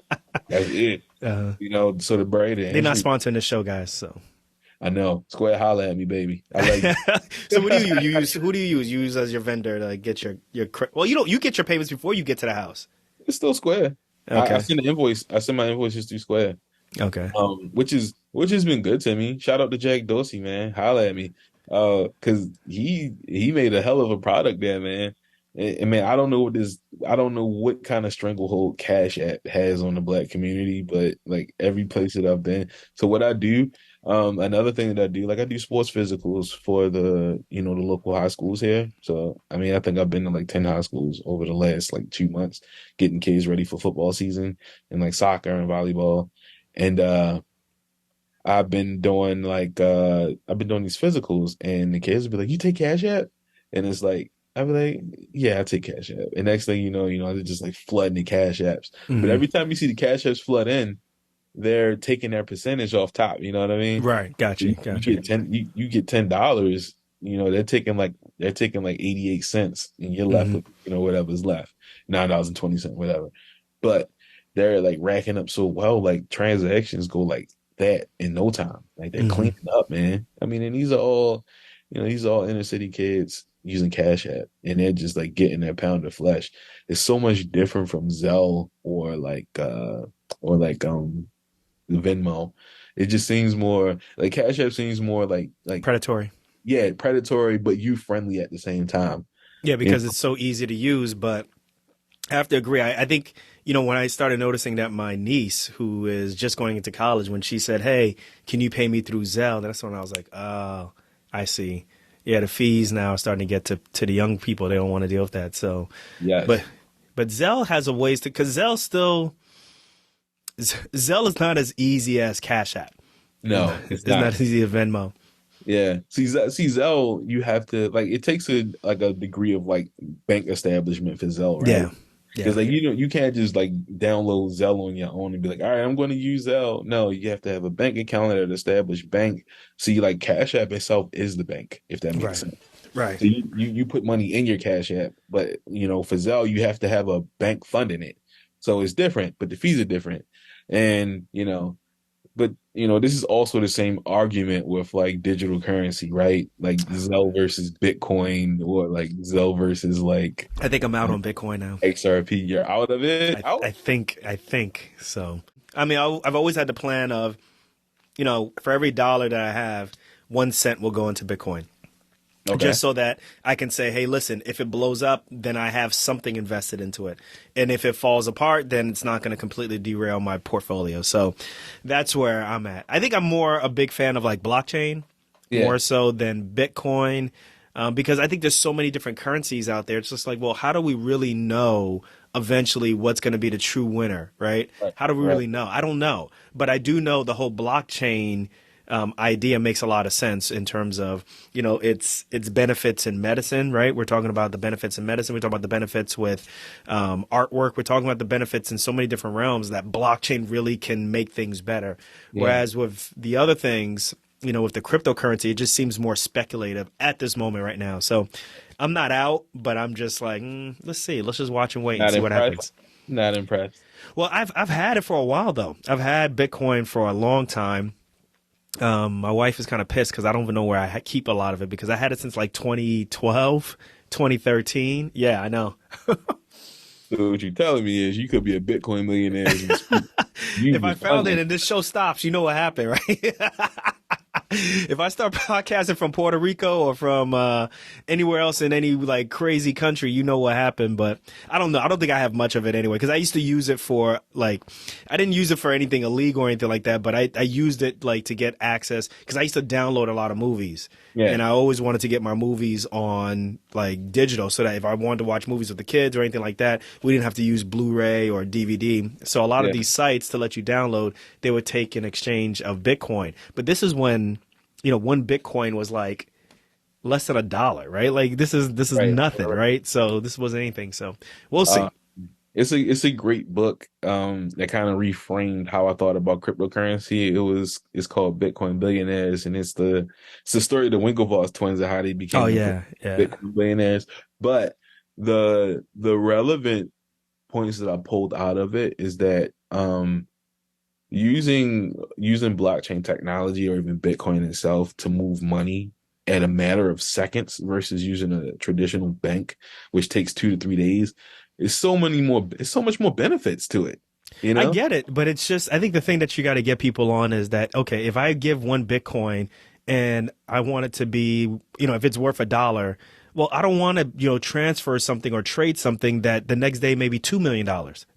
That's it. So the bread and They're not entry. sponsoring the show, guys. So, I know. Square, holla at me, baby. I like you. so what do you use? Who do you use? You use as your vendor to get well, you get your payments before you get to the house. It's still Square. I Okay. send the invoice. I send my invoices through Square. Okay. Which has been good to me. Shout out to Jack Dorsey, man. Holla at me. Because he made a hell of a product there, man. And man, I don't know what kind of stranglehold Cash App has on the black community, but like every place that I've been. So what I do, another thing that I do, like I do sports physicals for the local high schools here. So I mean, I think I've been to like 10 high schools over the last like 2 months, getting kids ready for football season and like soccer and volleyball. And I've been doing these physicals and the kids will be like, "You take Cash App?" And it's like I'd be like, "Yeah, I take Cash App." And next thing they're just like flooding the Cash Apps. But Hmm. every time you see the Cash Apps flood in, they're taking their percentage off top. You know what I mean? Right. Got So you. you Got you. get you get $10. They're taking like 88 cents, and you're left Hmm. with whatever's left, $9.20, whatever. But they're like racking up so well, like transactions go like that in no time. Like they're Hmm. cleaning up, man. I mean, and these are all inner city kids using Cash App, and they're just like getting their pound of flesh. It's so much different from Zelle or Venmo. It just seems more like Cash App seems more like Predatory. yeah, predatory, but you friendly at the same time. Yeah, You because it's so easy to use. But I have to agree. I think, when I started noticing that my niece, who is just going into college, when she said, "Hey, can you pay me through Zelle?" That's when I was like, "Oh, I see." Yeah, the fees now are starting to get to the young people. They don't want to deal with that. So, but yes. but Zelle has a ways to, because Zelle is not as easy as Cash App. No, it's It's not not. as easy as Venmo. Yeah. See Zelle, you have to like it takes a degree of like bank establishment for Zelle, right? Yeah, yeah, Because like you can't just like download Zelle on your own and be like, all right, I'm going to use Zelle. No, you have to have a bank account at an established bank. See, like Cash App itself is the bank, if that makes right, sense. right. So you put money in your Cash App, but for Zelle you have to have a bank funding it. So it's different, but the fees are different. And but this is also the same argument with like digital currency, right? Like Zelle versus Bitcoin, or like Zelle versus like I think I'm out on Bitcoin now. XRP. You're out of it? I Out? think so. I mean, I've always had the plan of, for every dollar that I have, 1 cent will go into Bitcoin. Okay. Just so that I can say, hey, listen, if it blows up, then I have something invested into it. And if it falls apart, then it's not going to completely derail my portfolio. So that's where I'm at. I think I'm more a big fan of like blockchain, Yeah. more so than Bitcoin, because I think there's so many different currencies out there. It's just like, well, how do we really know eventually what's going to be the true winner, right? Right. How do we Right. really know? I don't know. But I do know the whole blockchain idea makes a lot of sense in terms of its benefits in medicine, right? We're talking about the benefits in medicine. We're talking about the benefits with artwork. We're talking about the benefits in so many different realms that blockchain really can make things better. Yeah. Whereas with the other things, with the cryptocurrency, it just seems more speculative at this moment right now. So I'm not out, but I'm just like, let's see. Let's just watch and wait and Not see what impressed. happens. Not impressed. Well, I've had it for a while though. I've had Bitcoin for a long time. My wife is kind of pissed because I don't even know where keep a lot of it because I had it since like 2012, 2013. Yeah, I know. So what you're telling me is you could be a Bitcoin millionaire as we speak. You If I just found it and this show stops, you know what happened, right? If I start podcasting from Puerto Rico or from anywhere else in any like crazy country, you know what happened. But I don't know. I don't think I have much of it anyway because I used to use it for like, I didn't use it for anything illegal or anything like that. But I used it like to get access because I used to download a lot of movies. yeah, And I always wanted to get my movies on like digital so that if I wanted to watch movies with the kids or anything like that, we didn't have to use Blu-ray or DVD. So a lot of yeah, these sites to let you download, they would take an exchange of Bitcoin. But this is when, you know, one Bitcoin was like less than $1, right? Like this is right. nothing, right? So this wasn't anything. So we'll Uh, see. it's a great book that kind of reframed how I thought about cryptocurrency. It's called Bitcoin Billionaires, and it's the story of the Winklevoss twins and how they Oh became the first yeah, yeah. Bitcoin billionaires. But the relevant points that I pulled out of it is that using blockchain technology or even Bitcoin itself to move money at a matter of seconds versus using a traditional bank, which takes 2 to 3 days, is so much more benefits to it, you I know? get it, but it's just I think the thing that you got to get people on is that okay, if I give one Bitcoin and I want it to be, you know, if it's worth $1, well, I don't want to, you know, transfer something or trade something that the next day may be $2 million,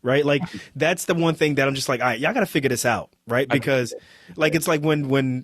right? Like that's the one thing that I'm just like, all right, y'all got to figure this out, right? I, Because like it's like when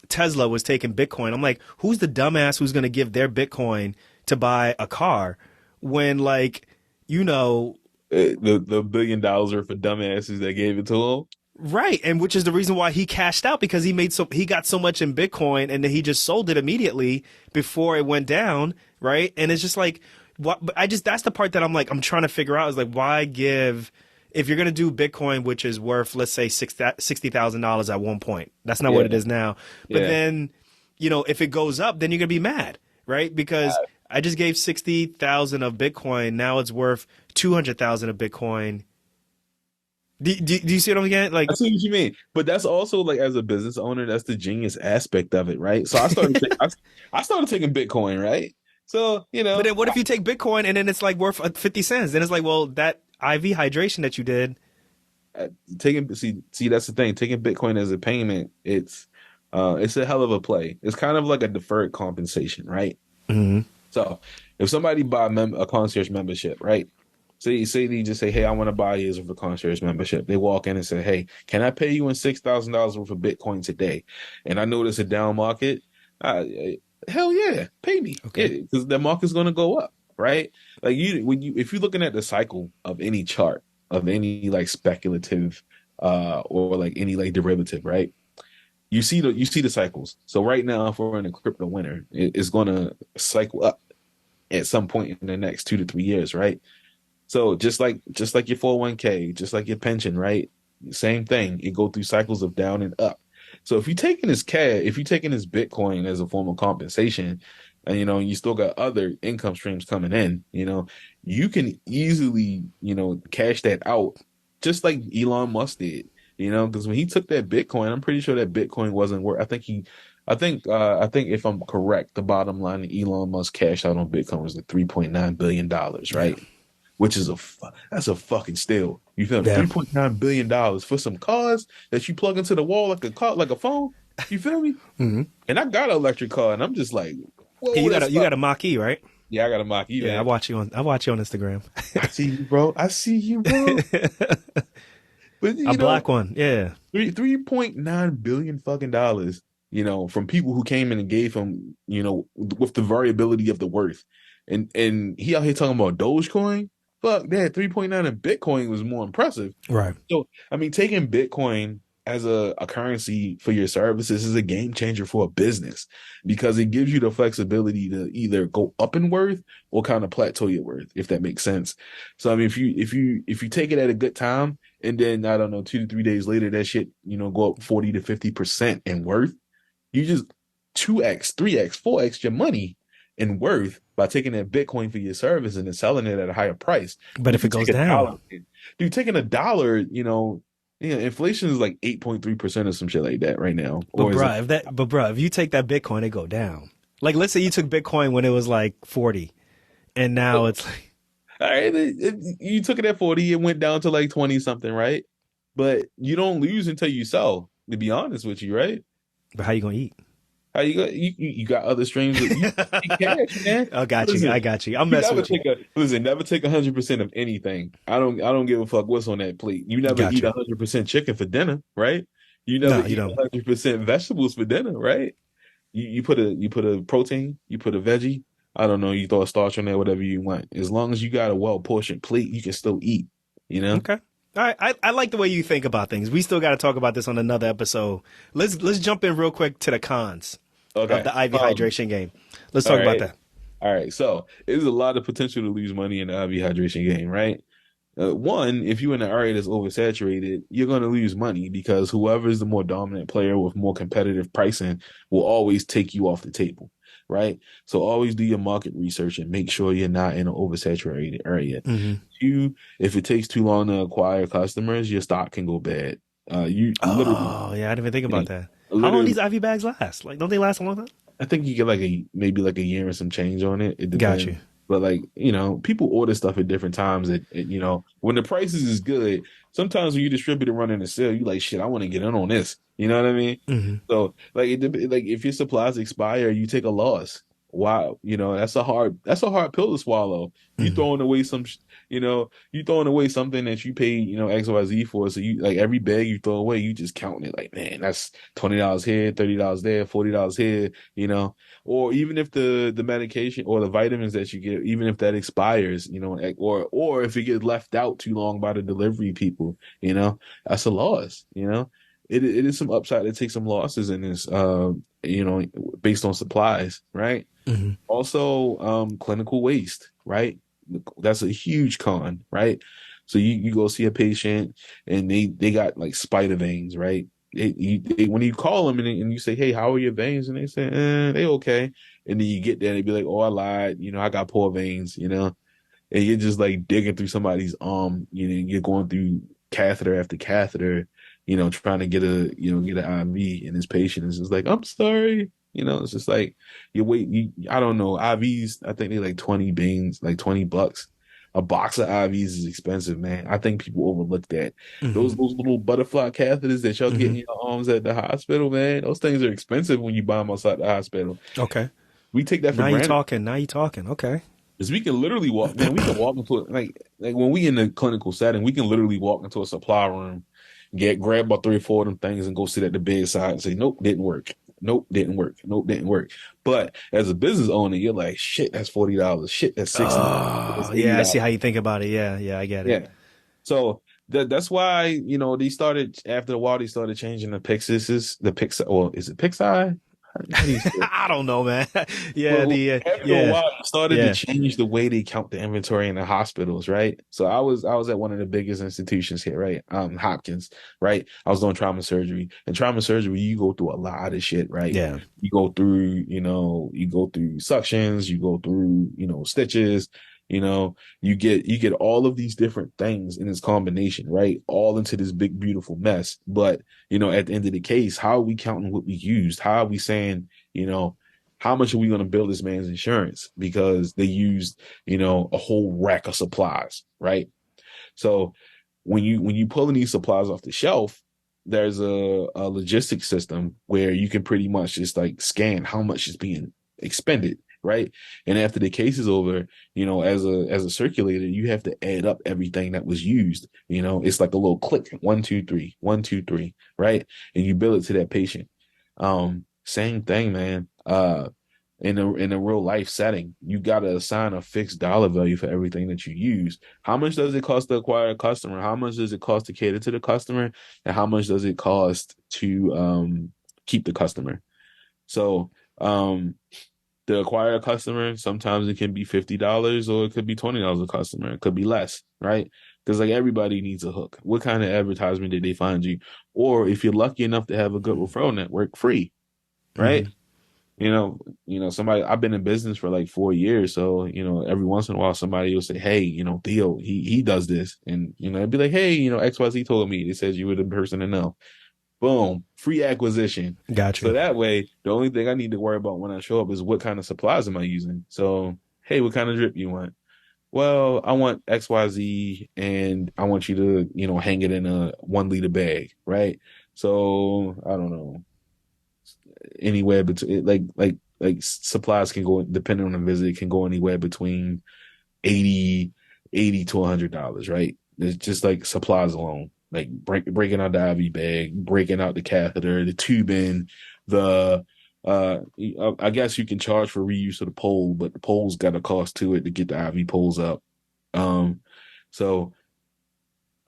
Tesla was taking Bitcoin, I'm like, who's the dumbass who's going to give their Bitcoin to buy a car when like, you know, the $1 billion are for dumbasses that gave it to him. right, and which is the reason why he cashed out because he got so much in Bitcoin and then he just sold it immediately before it went down, right? And it's just like what but I just that's the part that I'm trying to figure out is like why give if you're gonna do Bitcoin which is worth let's say $60,000 at one point. That's not what Yeah, it is now. But yeah. then, you know, if it goes up, then you're gonna be mad, right? Because I just gave 60,000 of Bitcoin, now it's worth 200,000 of Bitcoin. Do you see what I'm getting? I Like see what you mean, but that's also like as a business owner, that's the genius aspect of it, right? So I started taking Bitcoin, right? So but then what if you take Bitcoin and then it's like worth 50 cents? Then it's like, well, that IV hydration that you did. taking see that's the thing. Taking Bitcoin as a payment, it's a hell of a play. It's kind of like a deferred compensation, right? Hmm. So if somebody buy a concierge membership, right? Say they just say, "Hey, I want to buy you for concierge membership." They walk in and say, "Hey, can I pay you in $6,000 worth of Bitcoin today?" And I notice a down market. Hell yeah, pay me. Yeah, Okay. because the market's going to go up, right? Like if you're looking at the cycle of any chart of any like speculative or like any like derivative, right? You see the cycles. So right now, if we're in a crypto winter, it's going to cycle up at some point in the next 2 to 3 years, right? So just like your 401k, just like your pension, right? Same thing. It go through cycles of down and up. So if you're taking this Bitcoin as a form of compensation, and you still got other income streams coming in, you can easily, cash that out just like Elon Musk did. Because when he took that Bitcoin, I'm pretty sure that Bitcoin wasn't worth. I think if I'm correct, the bottom line that Elon Musk cashed out on Bitcoin was like $3.9 billion, Yeah. right? Which is that's a fucking steal. You feel me? Yeah. $3.9 billion for some cars that you plug into the wall like a phone. You feel me? Hmm. And I got an electric car, and I'm just like, Hey, whoa, that's you got fire. a Mach-E, right? Yeah, I got a Mach E, Yeah, man. I watch you on Instagram. I see you, bro. I see you, bro. But A black one. Yeah. $3.9 billion fucking dollars. From people who came in and gave him, with the variability of the worth, and he out here talking about Dogecoin. Fuck that, 3.9 in Bitcoin was more impressive. Right. So, I mean, taking Bitcoin as a currency for your services is a game changer for a business because it gives you the flexibility to either go up in worth or kind of plateau your worth, if that makes sense. So, I mean, if you take it at a good time and then I don't know, 2 to 3 days later, that shit, go up 40 to 50% in worth, you just 2x, 3x, 4x your money in worth by taking that Bitcoin for your service and then selling it at a higher price. But But if if it you goes take a down, dollar, dude, taking a dollar, Yeah, inflation is like 8.3% or some shit like that right now. Or is it But bruh, if you take that Bitcoin, it go down. Like, let's say you took Bitcoin when it was like 40, and now it's like, all right, you took it at 40, it went down to like 20 something, right? But you don't lose until you sell, to be honest with you, right? but how you gonna eat? How you got you got other streams of you take cash, man. I got you. I Listen, got you. I'm you messing never with you. take a listen, never take 100% of anything. I don't give a fuck what's on that plate. You never Got eat you. 100% chicken for dinner, right? You never No, you eat don't. 100% vegetables for dinner, right? You put a protein, you put a veggie. I don't know, you throw a starch on there, whatever you want. As long as you got a well portioned plate, you can still eat, you know? Okay. All right. I like the way you think about things. We still got to talk about this on another episode. Let's jump in real quick to the cons of Okay. the IV hydration game. Let's All talk about right. that. All right. So there's a lot of potential to lose money in the IV hydration game, right? One, if you're in an area that's oversaturated, you're going to lose money because whoever is the more dominant player with more competitive pricing will always take you off the table, right? So always do your market research and make sure you're not in an oversaturated area. Hmm. If it takes too long to acquire customers, your stock can go bad. You literally, Oh, yeah. I didn't even think yeah, about that. How long do literally, these IV bags last? Like, don't they last a long time? I think you get like maybe like a year and some change on it. It Got depends. you. But like, people order stuff at different times when the prices is good, sometimes when you distribute it running a sale, you like shit, I want to get in on this. You know what I mean? Hmm. So like like if your supplies expire, you take a loss. Wow, that's a hard pill to swallow. You Hmm. throwing away you throwing away something that you paid, XYZ for. So you like every bag you throw away, you just counting it like, man, that's $20 here, $30 there, $40 here, or even if the medication or the vitamins that you get, even if that expires, or if it gets left out too long by the delivery people, that's a loss. It is some upside to take some losses in this, based on supplies, right? Hmm. Also, clinical waste, right? That's a huge con, right? So you go see a patient and they got like spider veins, right? When you call them and you say, "Hey, how are your veins?" and they say, "They okay," and then you get there and they be like, "Oh, I lied, I got poor veins," and you're just like digging through somebody's arm, you're going through catheter after catheter, trying to get an IV, and this patient is just like, I'm sorry. It's just like I don't know, IVs, I think they're like 20 beans, like $20. A box of IVs is expensive, man. I think people overlook that. Those Hmm. those little butterfly catheters that y'all get in Hmm. your arms at the hospital, man, those things are expensive when you buy them outside the hospital. Okay. We take that for Now you granted. talking. Now you talking. Okay. Because we can literally walk, man. We can walk into it like when we in the clinical setting, we can literally walk into a supply room, grab about three or four of them things, and go sit at the bedside and say, "Nope, didn't work. Nope, didn't work. Nope, didn't work." But as a business owner, you're like, "Shit, that's $40. Shit, that's $60. Oh, That's eighty yeah. I see dollars." how you think about it. Yeah. Yeah. I get it. Yeah. So that's why they started after a while. They started changing the Pixar. Well, is it Pixar? How do you say it? I don't know, man. Yeah. Well, The after a yeah. while, it started to Yeah. change the way they count the inventory in the hospitals, right? So I was at one of the biggest institutions here, right? Hopkins, right? I was doing trauma surgery. And trauma surgery, you go through a lot of shit, right? Yeah. You go through suctions, you go through, stitches, you get all of these different things in this combination, right? All into this big, beautiful mess. But, at the end of the case, how are we counting what we used? How are we saying, you know, how much are we going to bill this man's insurance because they used a whole rack of supplies, right? So when you pulling these supplies off the shelf, there's a logistics system where you can pretty much just like scan how much is being expended, right? And after the case is over, as a circulator, you have to add up everything that was used. It's like a little click, 1, 2, 3, 1, 2, 3, right? And you bill it to that patient. Same thing, man. In a real life setting, you gotta assign a fixed dollar value for everything that you use. How much does it cost to acquire a customer? How much does it cost to cater to the customer? And how much does it cost to keep the customer? So to acquire a customer, sometimes it can be $50 or it could be $20 a customer. It could be less, right? Because like everybody needs a hook. What kind of advertisement did they find you? Or if you're lucky enough to have a good referral network, free, Hmm. right? Somebody, I've been in business for like 4 years. So, every once in a while somebody will say, hey, Theo, he does this. And, it'd be like, hey, XYZ told me, it says you were the person to know. Boom, free acquisition. Got So you. that way, the only thing I need to worry about when I show up is what kind of supplies am I using. So, hey, what kind of drip you want? Well, I want XYZ and I want you to, hang it in a 1 liter bag, right? So I don't know, anywhere between like supplies can go, depending on the visit, it can go anywhere between 80 80 to $100, right? It's just like supplies alone, like breaking out the IV bag, breaking out the catheter, the tubing, the I guess you can charge for reuse of the pole, but the pole's got a cost to it to get the IV poles up. Um, so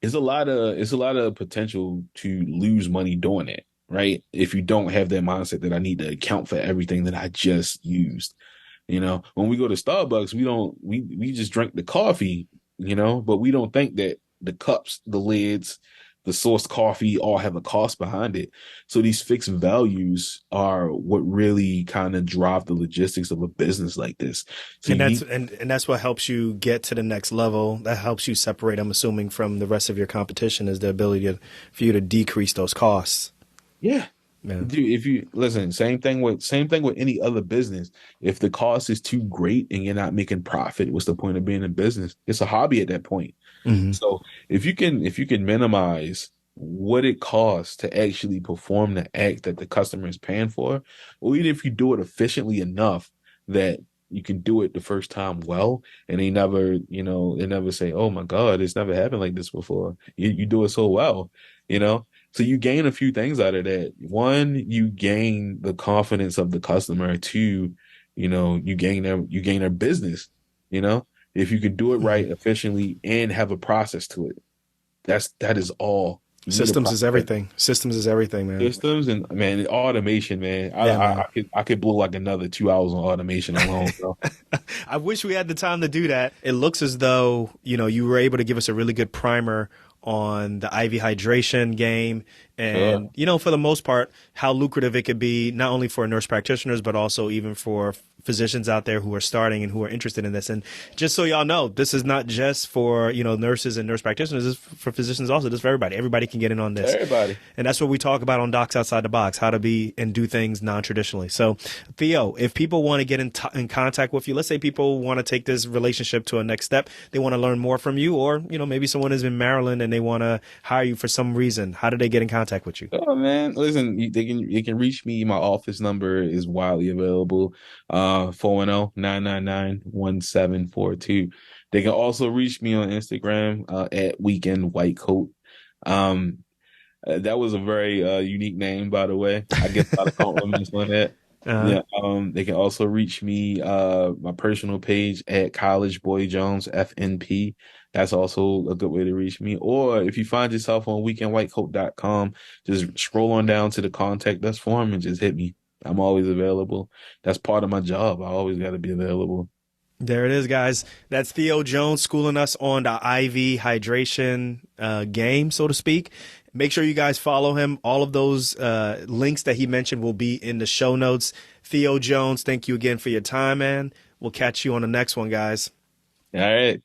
it's a lot of potential to lose money doing it, right? If you don't have that mindset that I need to account for everything that I just used. When we go to Starbucks, we just drink the coffee, but we don't think that the cups, the lids, the sourced coffee all have a cost behind it. So these fixed values are what really kind of drive the logistics of a business like this. So And you that's need, and that's what helps you get to the next level. That helps you separate, I'm assuming, from the rest of your competition is the ability for you to decrease those costs. yeah. Yeah. Dude, if you listen, same thing with any other business. If the cost is too great and you're not making profit, what's the point of being in business? It's a hobby at that point. Hmm. So if you can minimize what it costs to actually perform the act that the customer is paying for, or even if you do it efficiently enough that you can do it the first time well, and they never say, "Oh my God, it's never happened like this before." You do it so well, you know. So you gain a few things out of that. One, you gain the confidence of the customer. Two, you gain their business. You know, if you can do it Hmm. right, efficiently, and have a process to it, that is all. You need a Systems is process. everything. Systems is everything, man. Systems and man, automation, man. I, Yeah, I I man. could I could blow like another 2 hours on automation alone, bro. I wish we had the time to do that. It looks as though, you were able to give us a really good primer on the IV hydration game and, Sure. for the most part, how lucrative it could be, not only for nurse practitioners, but also even for physicians out there who are starting and who are interested in this. And just so y'all know, this is not just for, nurses and nurse practitioners. This is for physicians also. This is for everybody. Everybody can get in on this. Everybody. And that's what we talk about on Docs Outside the Box, how to be and do things non-traditionally. So, Theo, if people want to get in contact with you, let's say people want to take this relationship to a next step, they want to learn more from you, or, maybe someone is in Maryland and they want to hire you for some reason. How do they get in contact with you? Oh man, listen, they can reach me. My office number is widely available. 410-999-1742. They can also reach me on Instagram at Weekend Whitecoat. Um that was a very unique name, by the way. I get a lot of compliments on that. Uh, Yeah, they can also reach me my personal page at College Boy Jones FNP. That's also a good way to reach me. Or if you find yourself on weekendwhitecoat.com, just scroll on down to the contact us form and just hit me. I'm always available. That's part of my job. I always got to be available. there it is, guys. That's Theo Jones schooling us on the IV hydration game, so to speak. Make sure you guys follow him. All of those links that he mentioned will be in the show notes. Theo Jones, thank you again for your time, man. We'll catch you on the next one, guys. All right.